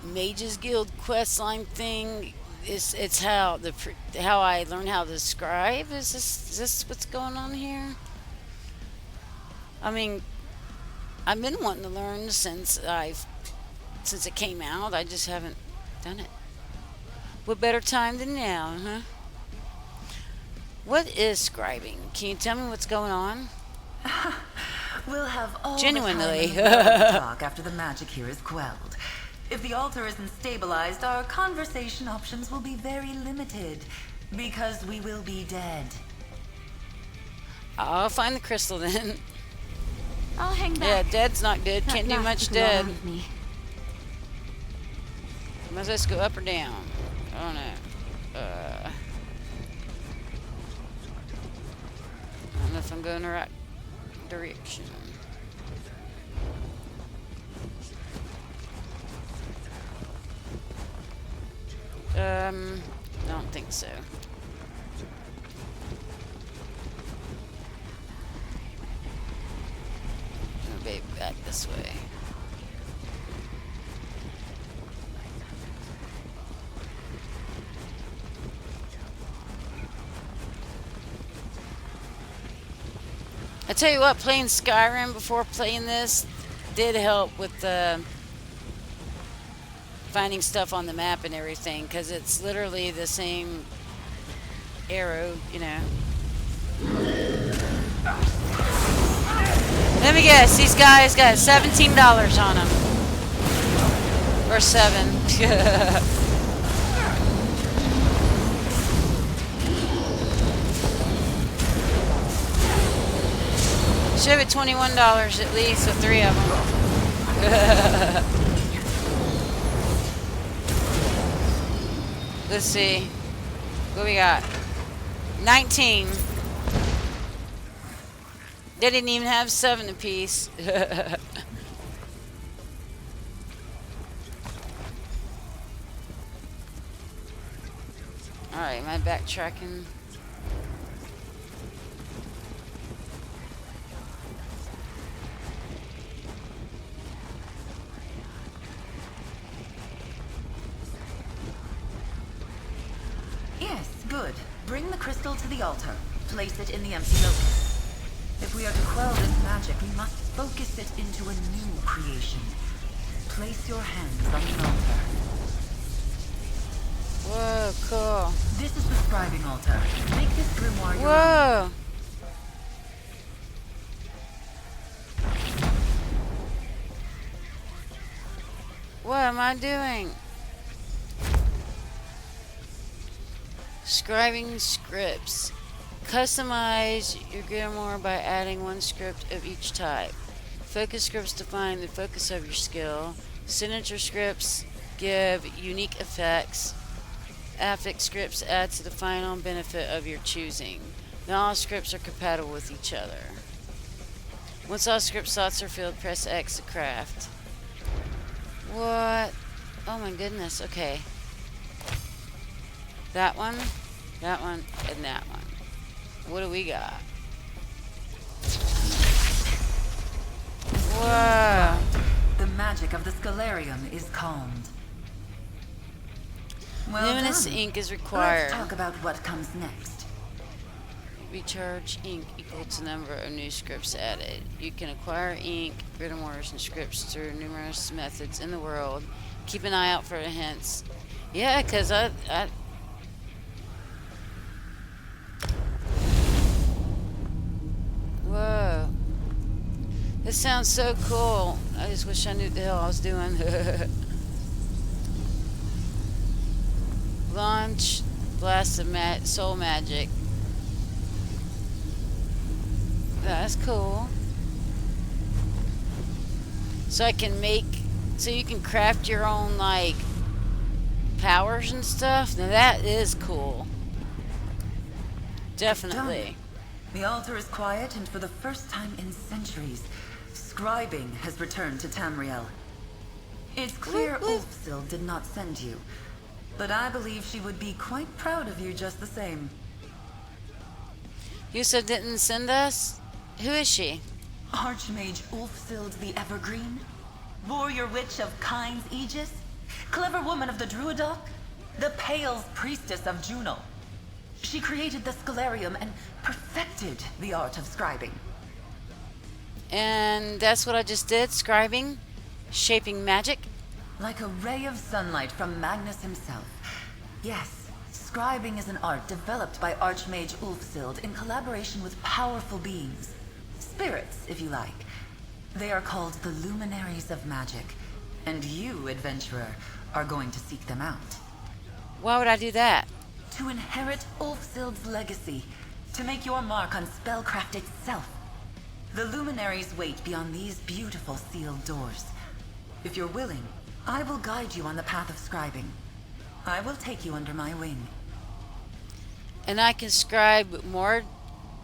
Mages Guild questline thing. It's how I learn how to scribe. Is this what's going on here? I mean, I've been wanting to learn since it came out. I just haven't done it. What better time than now, huh? What is scribing? Can you tell me what's going on? We'll have all Genuinely. the time in the world to talk after the magic here is quelled. If the altar isn't stabilized, our conversation options will be very limited, because we will be dead. I'll find the crystal then. I'll hang back. Yeah, dead's not good. Can't do much dead. Must I just go up or down? I don't know. I don't know if I'm going the right direction. I don't think so. Maybe back this way. I tell you what, playing Skyrim before playing this did help with the finding stuff on the map and everything, because it's literally the same arrow, you know. Let me guess, these guys got $17 on them. Or $7. Should be $21 at least with 3 of them. Let's see. What we got? 19. They didn't even have 7 apiece. Alright, am I backtracking? Yes, good. Bring the crystal to the altar. Place it in the empty locus. If we are to quell this magic, we must focus it into a new creation. Place your hands on the altar. Whoa, cool. This is the scribing altar. Make this grimoire your Whoa. What am I doing? Scribing scripts. Customize your grimoire by adding 1 script of each type. Focus scripts define the focus of your skill. Signature scripts give unique effects. Affix scripts add to the final benefit of your choosing. Not all scripts are compatible with each other. Once all script slots are filled, press X to craft. What? Oh my goodness, okay. That one, and that one. What do we got? Whoa. The magic of the Scalarium is calmed. Well Luminous done. ink is required. Let's talk about what comes next. Recharge ink equal to number of new scripts added. You can acquire ink, grimoires, and scripts through numerous methods in the world. Keep an eye out for the hints. Yeah, because I Whoa. This sounds so cool. I just wish I knew what the hell I was doing. Launch Blast of Soul Magic. That's cool. So you can craft your own, like, powers and stuff. Now that is cool. Definitely. The altar is quiet, and for the first time in centuries, scribing has returned to Tamriel. It's clear Ulfsil did not send you, but I believe she would be quite proud of you just the same. ESO didn't send us? Who is she? Archmage Ulfsild the Evergreen? Warrior Witch of Kyne's Aegis? Clever woman of the Druidoc? The Pale's priestess of Juno? She created the Scalarium and perfected the art of scribing. And that's what I just did, scribing, shaping magic. Like a ray of sunlight from Magnus himself. Yes, scribing is an art developed by Archmage Ulfsild in collaboration with powerful beings. Spirits, if you like. They are called the Luminaries of Magic. And you, adventurer, are going to seek them out. Why would I do that? To inherit Ulfsild's legacy. To make your mark on spellcraft itself. The Luminaries wait beyond these beautiful sealed doors. If you're willing, I will guide you on the path of scribing. I will take you under my wing. And I can scribe more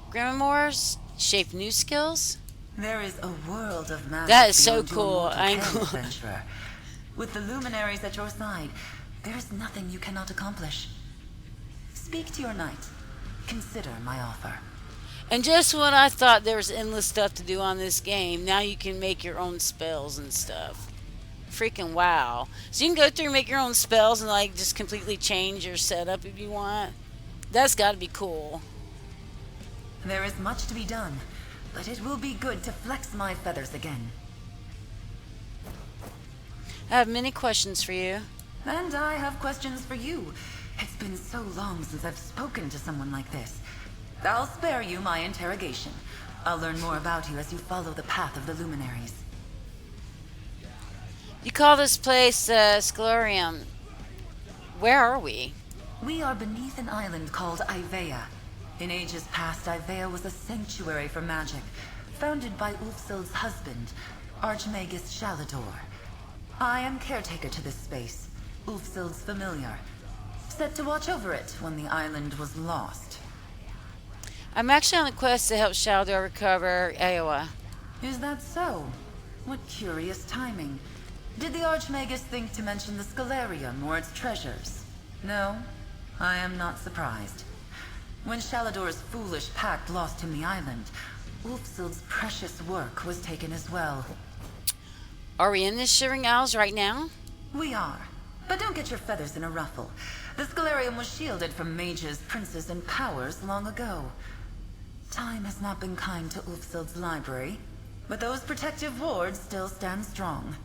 grimoires, shape new skills? There is a world of magic. That is so beyond your cool. mortal I ain't ken, cool. adventurer. With the Luminaries at your side, there is nothing you cannot accomplish. Speak to your knight. Consider my offer. And just when I thought there was endless stuff to do on this game, now you can make your own spells and stuff. Freaking wow. So you can go through and make your own spells and like just completely change your setup if you want. That's got to be cool. There is much to be done, but it will be good to flex my feathers again. I have many questions for you. And I have questions for you. It's been so long since I've spoken to someone like this. I'll spare you my interrogation. I'll learn more about you as you follow the path of the Luminaries. You call this place Scalarium. Where are we? We are beneath an island called Eevee. In ages past, Eevee was a sanctuary for magic, founded by Ulfsild's husband, Archmagus Shalador. I am caretaker to this space, Ulfsild's familiar, set to watch over it when the island was lost. I'm actually on a quest to help Shalador recover Iowa. Is that so? What curious timing. Did the Archmagus think to mention the Scalarium or its treasures? No, I am not surprised. When Shalador's foolish pact lost him the island, Ulfsild's precious work was taken as well. Are we in the Shivering Isles right now? We are. But don't get your feathers in a ruffle. The Scalarium was shielded from mages, princes, and powers long ago. Time has not been kind to Ulfsild's library, but those protective wards still stand strong.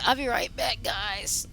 I'll be right back, guys.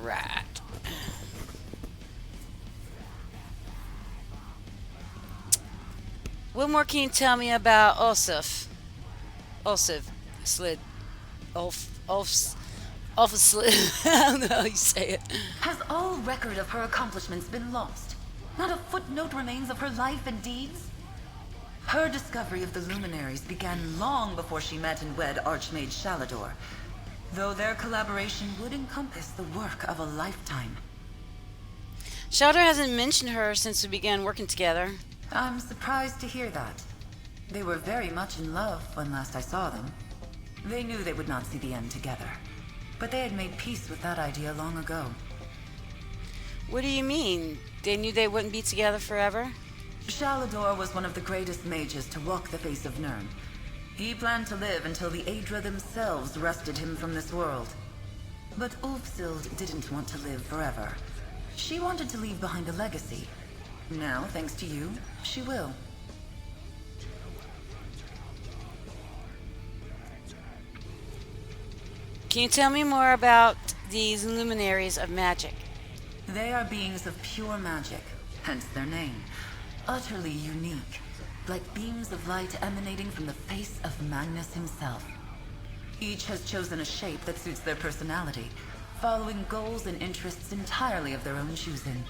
Alright. What more can you tell me about Osif? Osif slid. Off a slid. I don't know how you say it. Has all record of her accomplishments been lost? Not a footnote remains of her life and deeds? Her discovery of the luminaries began long before she met and wed Archmage Shalador, though their collaboration would encompass the work of a lifetime. Shalador hasn't mentioned her since we began working together. I'm surprised to hear that. They were very much in love when last I saw them. They knew they would not see the end together, but they had made peace with that idea long ago. What do you mean? They knew they wouldn't be together forever? Shalador was one of the greatest mages to walk the face of Nirn. He planned to live until the Aedra themselves wrested him from this world. But Ulfsild didn't want to live forever. She wanted to leave behind a legacy. Now, thanks to you, she will. Can you tell me more about these luminaries of magic? They are beings of pure magic, hence their name. Utterly unique, like beams of light emanating from the face of Magnus himself. Each has chosen a shape that suits their personality, following goals and interests entirely of their own choosing.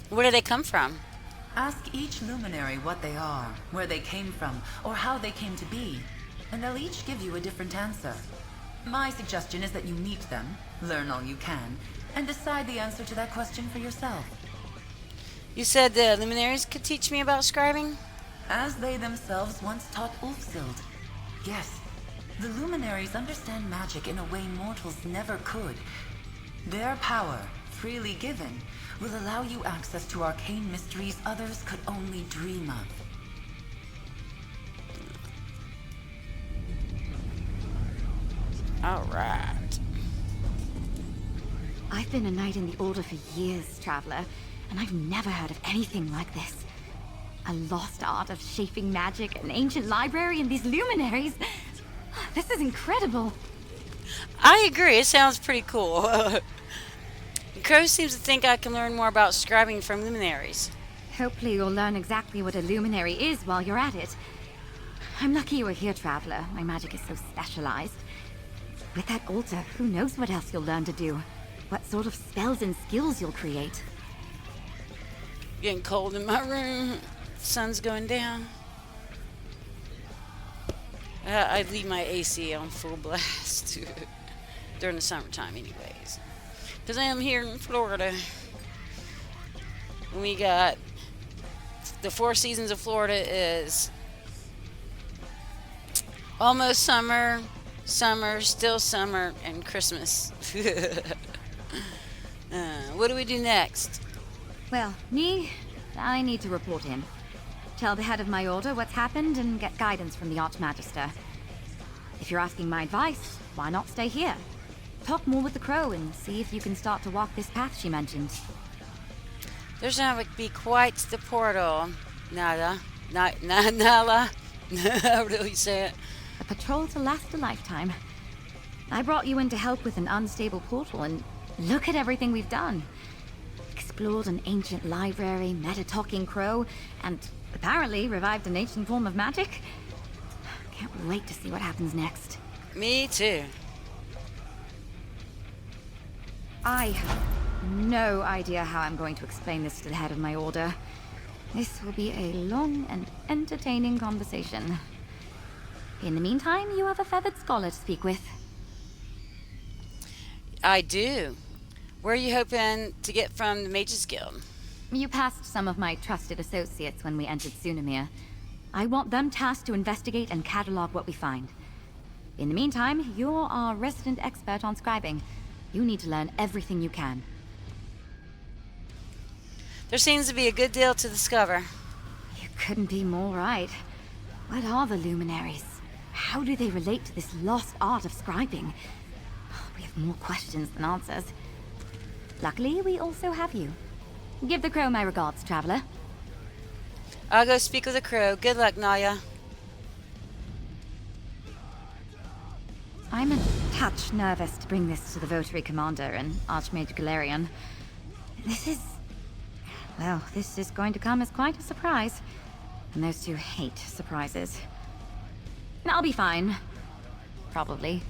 Where do they come from? Ask each luminary what they are, where they came from, or how they came to be, and they'll each give you a different answer. My suggestion is that you meet them, learn all you can, and decide the answer to that question for yourself. You said the luminaries could teach me about scribing? As they themselves once taught Ulfsild. Yes, the luminaries understand magic in a way mortals never could. Their power, freely given, will allow you access to arcane mysteries others could only dream of. Alright. I've been a knight in the Order for years, Traveler, and I've never heard of anything like this. A lost art of shaping magic, an ancient library, and these luminaries. This is incredible. I agree, it sounds pretty cool. Crow seems to think I can learn more about scribing from luminaries. Hopefully you'll learn exactly what a luminary is while you're at it. I'm lucky you were here, Traveler. My magic is so specialized. With that altar, who knows what else you'll learn to do? What sort of spells and skills you'll create? Getting cold in my room. Sun's going down. I leave my AC on full blast during the summertime anyways. Because I am here in Florida. And we got the 4 seasons of Florida is almost summer, summer, still summer, and Christmas. What do we do next? Well, I need to report in. Tell the head of my order what's happened and get guidance from the Archmagister. If you're asking my advice, why not stay here? Talk more with the crow and see if you can start to walk this path she mentioned. There's going to be quite the portal. Nala. Nala. How do you say it? A patrol to last a lifetime. I brought you in to help with an unstable portal, and look at everything we've done. Explored an ancient library, met a talking crow, and apparently revived an ancient form of magic. Can't wait to see what happens next. Me too. I have no idea how I'm going to explain this to the head of my order. This will be a long and entertaining conversation. In the meantime, you have a feathered scholar to speak with. I do. Where are you hoping to get from the Mages Guild? You passed some of my trusted associates when we entered Sunamir. I want them tasked to investigate and catalog what we find. In the meantime, you're our resident expert on scribing. You need to learn everything you can. There seems to be a good deal to discover. You couldn't be more right. What are the luminaries? How do they relate to this lost art of scribing? We have more questions than answers. Luckily, we also have you. Give the crow my regards, Traveler. I'll go speak with the crow. Good luck, Naya. I'm a touch nervous to bring this to the Votary Commander and Archmage Galerion. This is going to come as quite a surprise. And those two hate surprises. I'll be fine. Probably.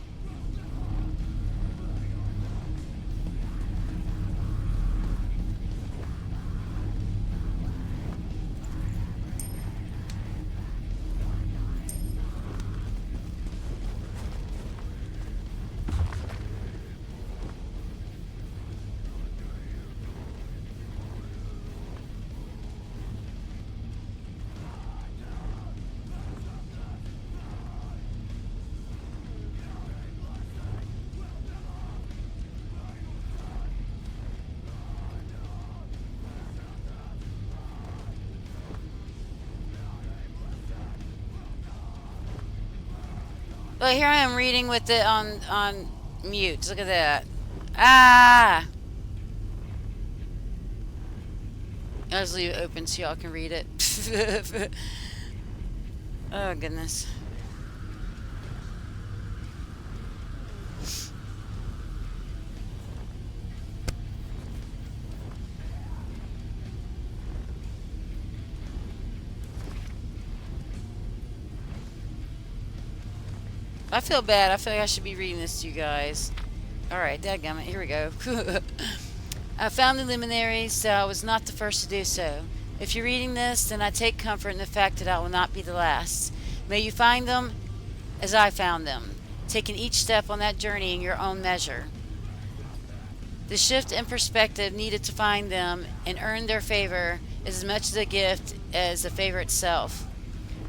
Well, here I am reading with it on mute. Look at that. Ah! I'll just leave it open so y'all can read it. Oh, goodness. I feel bad. I feel like I should be reading this to you guys. Alright, dadgummit. Here we go. I found the luminaries, so I was not the first to do so. If you're reading this, then I take comfort in the fact that I will not be the last. May you find them as I found them, taking each step on that journey in your own measure. The shift in perspective needed to find them and earn their favor is as much a gift as the favor itself.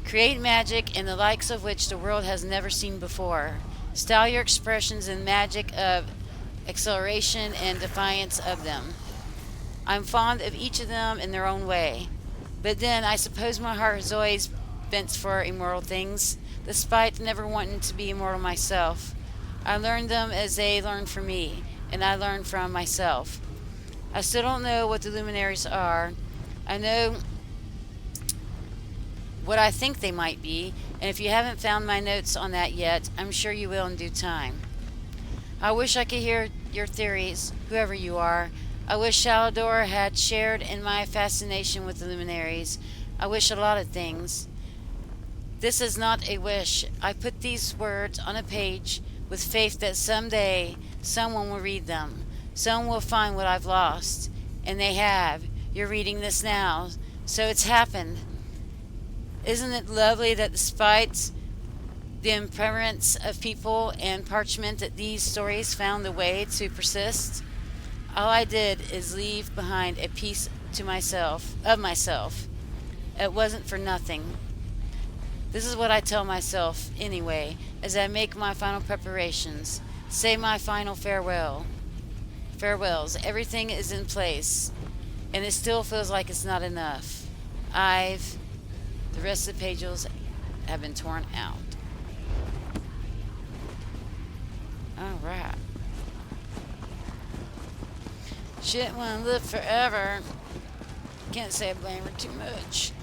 Create magic in the likes of which the world has never seen before. Style your expressions in magic of acceleration and defiance of them. I'm fond of each of them in their own way. But then I suppose my heart has always bent for immortal things, despite never wanting to be immortal myself. I learned them as they learned from me, and I learned from myself. I still don't know what the luminaries are. I know what I think they might be, and if you haven't found my notes on that yet, I'm sure you will in due time. I wish I could hear your theories, whoever you are. I wish Shalador had shared in my fascination with the luminaries. I wish a lot of things. This is not a wish. I put these words on a page with faith that someday someone will read them. Someone will find what I've lost. And they have. You're reading this now. So it's happened. Isn't it lovely that despite the impermanence of people and parchment that these stories found a way to persist? All I did is leave behind a piece to myself, of myself. It wasn't for nothing. This is what I tell myself, anyway, as I make my final preparations, say my final farewells. Everything is in place, and it still feels like it's not enough. The rest of the pages have been torn out. Alright. Shit won't live forever. Can't say I blame her too much.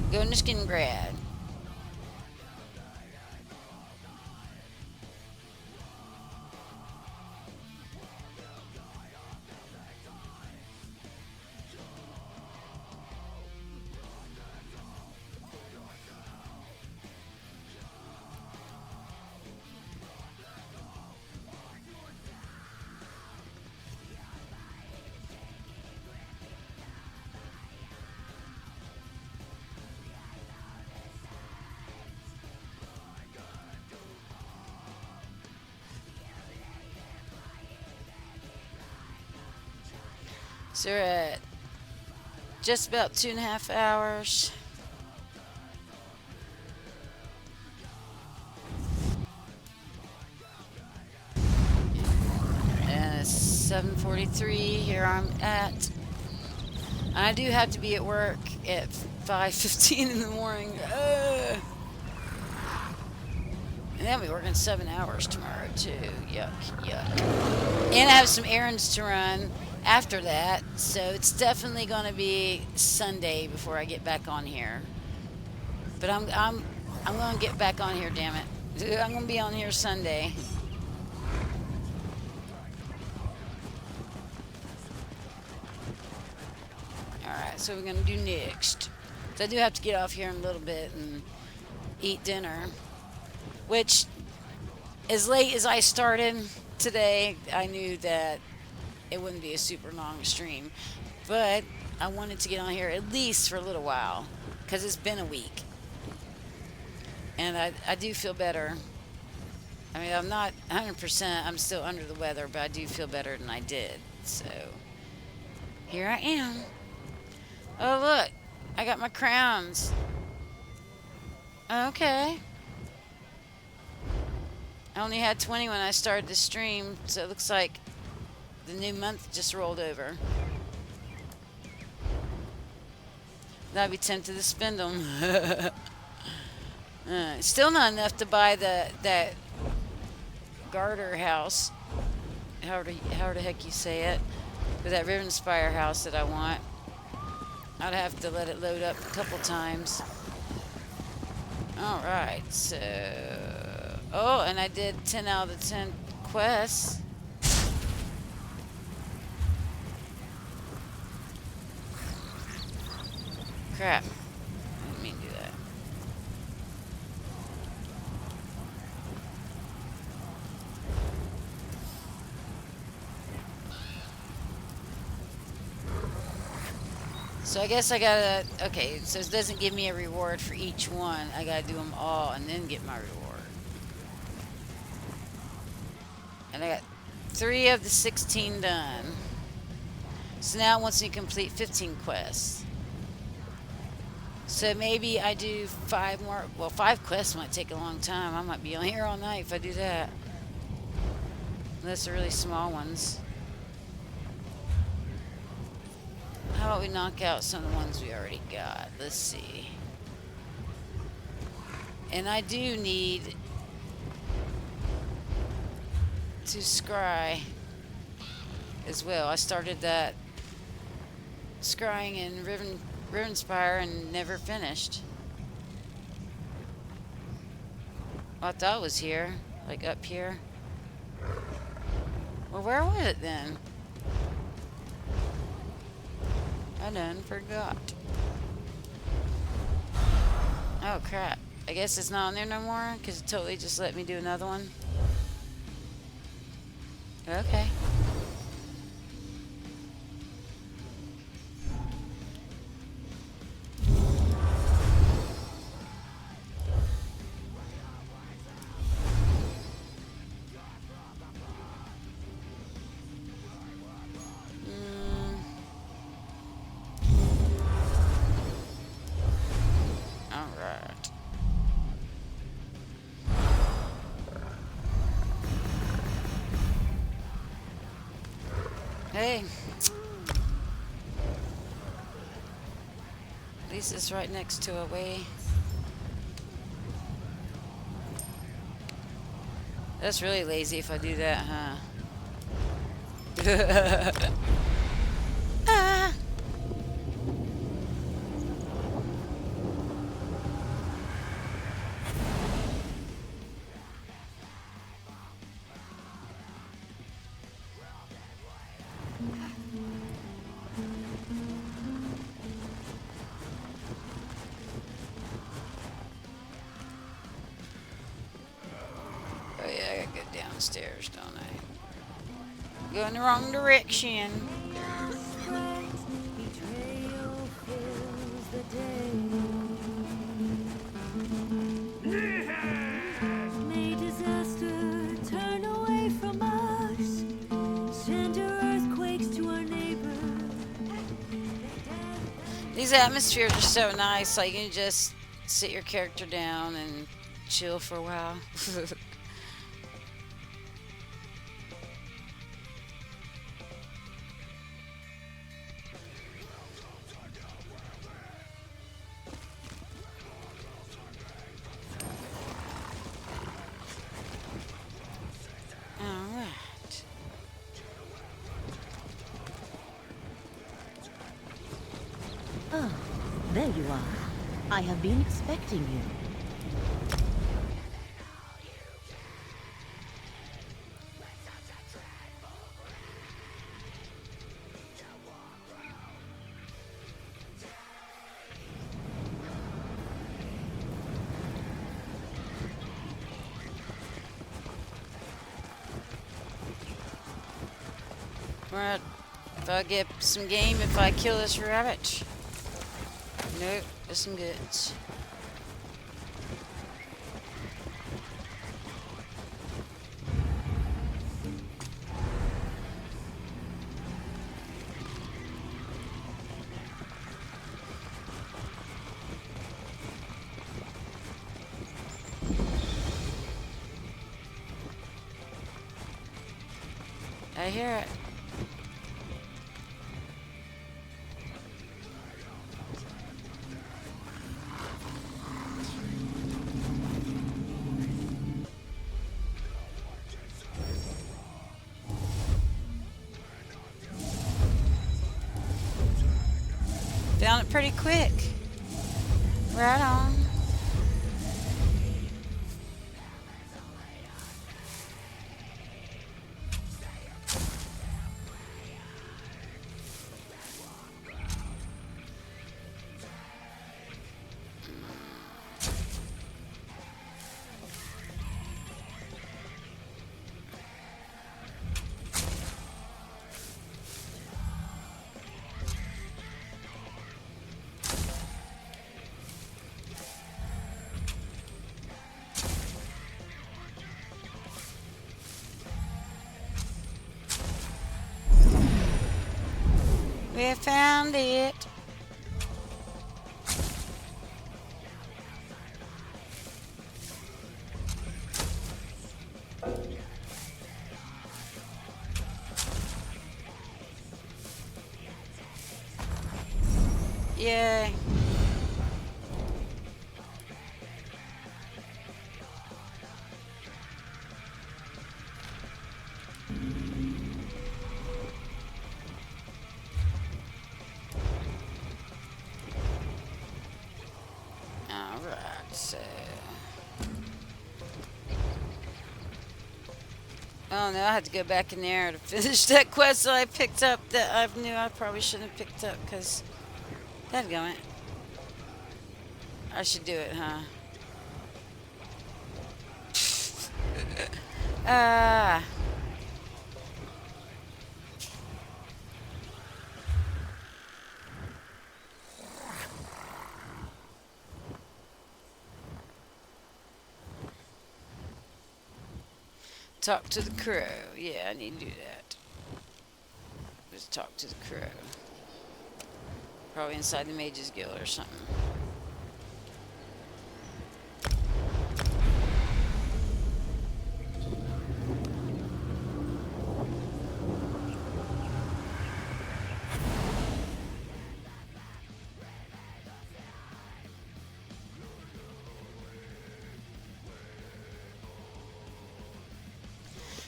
Going to Skingrad. So we're at just about 2.5 hours. And it's 7:43 here I'm at. I do have to be at work at 5:15 in the morning. And I'll be working 7 hours tomorrow too. Yuck, yuck. And I have some errands to run after that, so it's definitely going to be Sunday before I get back on here. But I'm going to get back on here, damn it. I'm going to be on here Sunday. Alright, so we're going to do next. So I do have to get off here in a little bit and eat dinner. Which, as late as I started today, I knew that it wouldn't be a super long stream. But I wanted to get on here at least for a little while. Because it's been a week. And I do feel better. I mean, I'm not 100%. I'm still under the weather. But I do feel better than I did. So, here I am. Oh, look. I got my crowns. Okay. I only had 20 when I started the stream, so it looks like the new month just rolled over. I'd be tempted to spend them. Still not enough to buy that garter house, however the heck you say it, or that Rivenspire house that I want. I'd have to let it load up a couple times. Alright, so... Oh, and I did 10 out of the 10 quests. Crap. I didn't mean to do that. So I guess I gotta... Okay, so it doesn't give me a reward for each one. I gotta do them all and then get my reward. And I got 3 of the 16 done. So now it wants me to complete 15 quests. So maybe I do 5 more. Well, 5 quests might take a long time. I might be on here all night if I do that. Unless they're really small ones. How about we knock out some of the ones we already got? Let's see. And I do need to scry as well. I started that scrying in Rivenspire and never finished. Well, I thought it was here, like up here. Well, where was it then? I done forgot. Oh crap. I guess it's not on there no more because it totally just let me do another one. Okay. Alright. Hey. At least it's right next to a way. That's really lazy if I do that, huh? Ah. Oh yeah, I gotta go downstairs, don't I? Go in the wrong direction. May disaster turn away from us. Send your earthquakes to our neighbors. These atmospheres are so nice, like you can just sit your character down and chill for a while. There you are. I have been expecting you. Right. If I get some game, if I kill this rabbit. Nope, there's some goods. I hear it. Found it pretty quick. Right on. We found it. Yay. Alright, so... Oh no, I had to go back in there to finish that quest that I picked up that I knew I probably shouldn't have picked up because... Dadgummit. I should do it, huh? Ah. Talk to the crow. Yeah, I need to do that. Just talk to the crow. Probably inside the Mages Guild or something.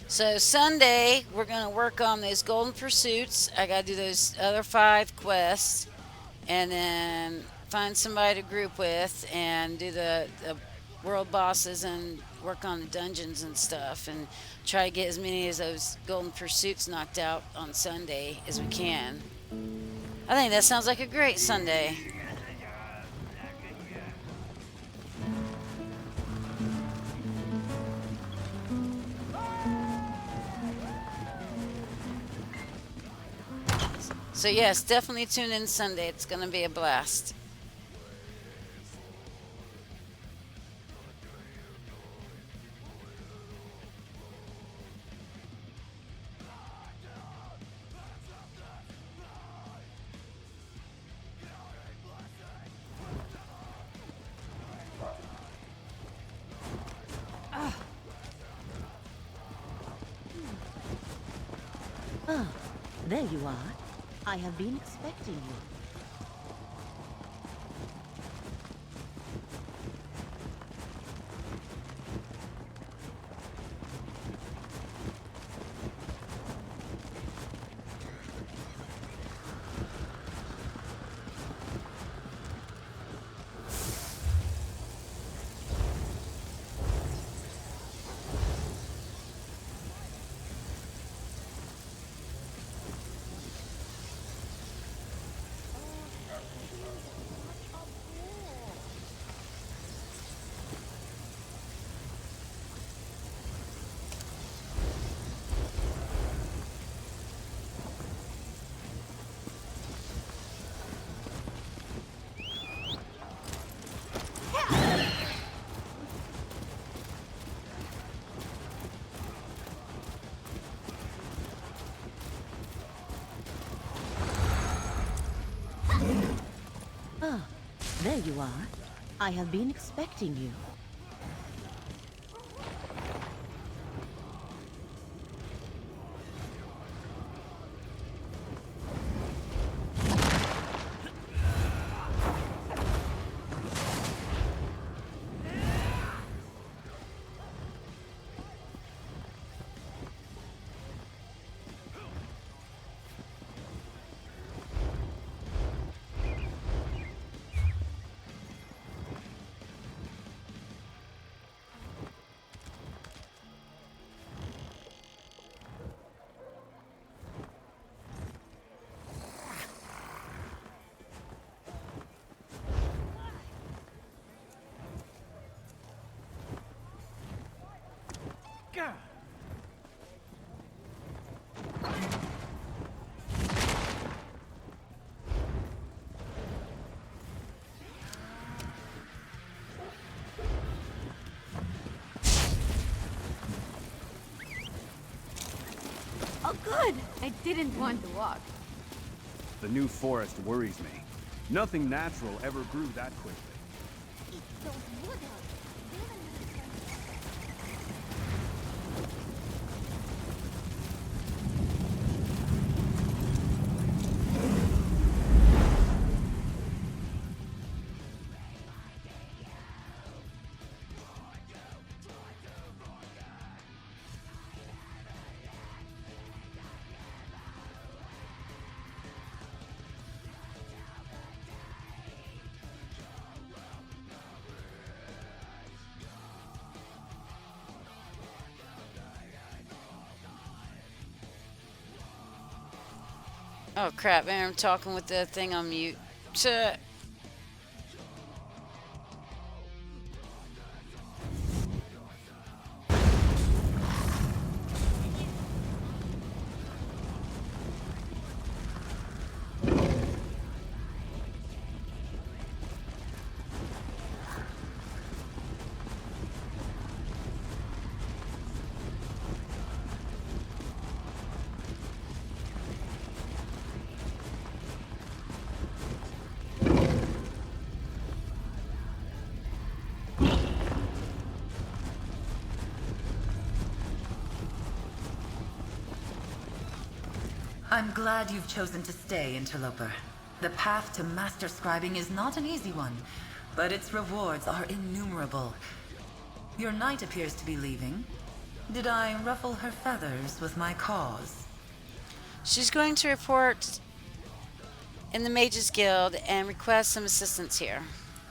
So Sunday, we're going to work on those golden pursuits. I got to do those other 5 quests. And then find somebody to group with and do the world bosses and work on the dungeons and stuff. And try to get as many of those golden pursuits knocked out on Sunday as we can. I think that sounds like a great Sunday. So yes, definitely tune in Sunday. It's going to be a blast. Ah, there you are. I have been expecting you. There you are. I have been expecting you. Oh, good! I didn't want to walk. The new forest worries me. Nothing natural ever grew that quickly. Oh crap, man, I'm talking with the thing on mute. I'm glad you've chosen to stay, Interloper. The path to master scribing is not an easy one, but its rewards are innumerable. Your knight appears to be leaving. Did I ruffle her feathers with my cause? She's going to report in the Mages Guild and request some assistance here.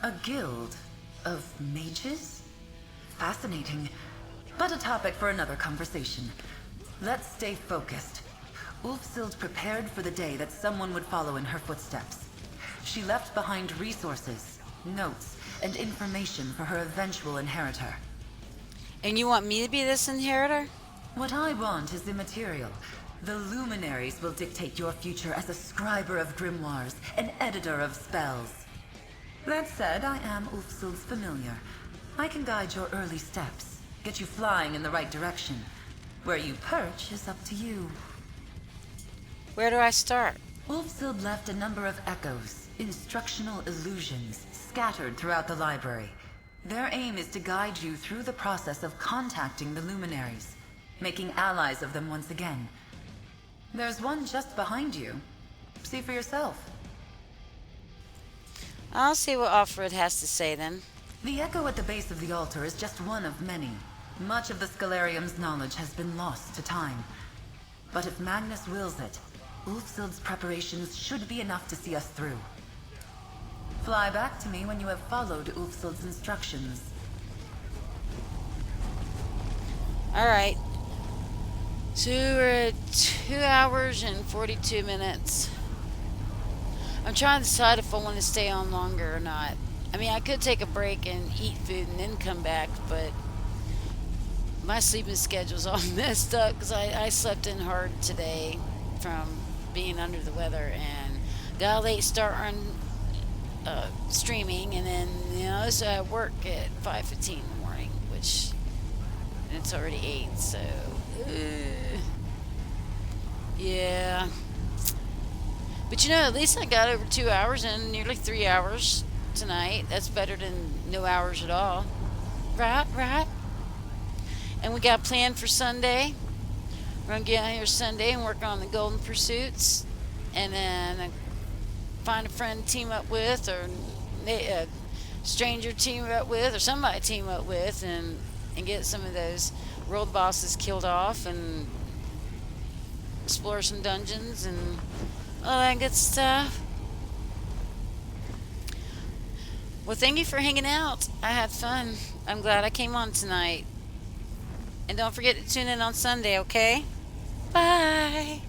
A guild of mages? Fascinating, but a topic for another conversation. Let's stay focused. Ulfsild prepared for the day that someone would follow in her footsteps. She left behind resources, notes, and information for her eventual inheritor. And you want me to be this inheritor? What I want is immaterial. The luminaries will dictate your future as a scriber of grimoires, an editor of spells. That said, I am Ulfsild's familiar. I can guide your early steps, get you flying in the right direction. Where you perch is up to you. Where do I start? Ulfsild left a number of echoes, instructional illusions, scattered throughout the library. Their aim is to guide you through the process of contacting the luminaries, making allies of them once again. There's one just behind you. See for yourself. I'll see what Offred has to say then. The echo at the base of the altar is just one of many. Much of the Scalarium's knowledge has been lost to time. But if Magnus wills it, Ulfsild's preparations should be enough to see us through. Fly back to me when you have followed Ulfsild's instructions. Alright. So we're at 2 hours and 42 minutes. I'm trying to decide if I want to stay on longer or not. I mean, I could take a break and eat food and then come back, but my sleeping schedule's all messed up because I slept in hard today from being under the weather and got a late start on streaming, and then so I work at 5:15 in the morning, which and it's already 8, so yeah. But at least I got over 2 hours and nearly 3 hours. tonight. That's better than no hours at all. Right, right. And we got planned for Sunday. We're going to get out here Sunday and work on the Golden Pursuits. And then find a friend to team up with, or a stranger to team up with, or somebody to team up with, and get some of those world bosses killed off and explore some dungeons and all that good stuff. Well, thank you for hanging out. I had fun. I'm glad I came on tonight. And don't forget to tune in on Sunday, okay? Bye.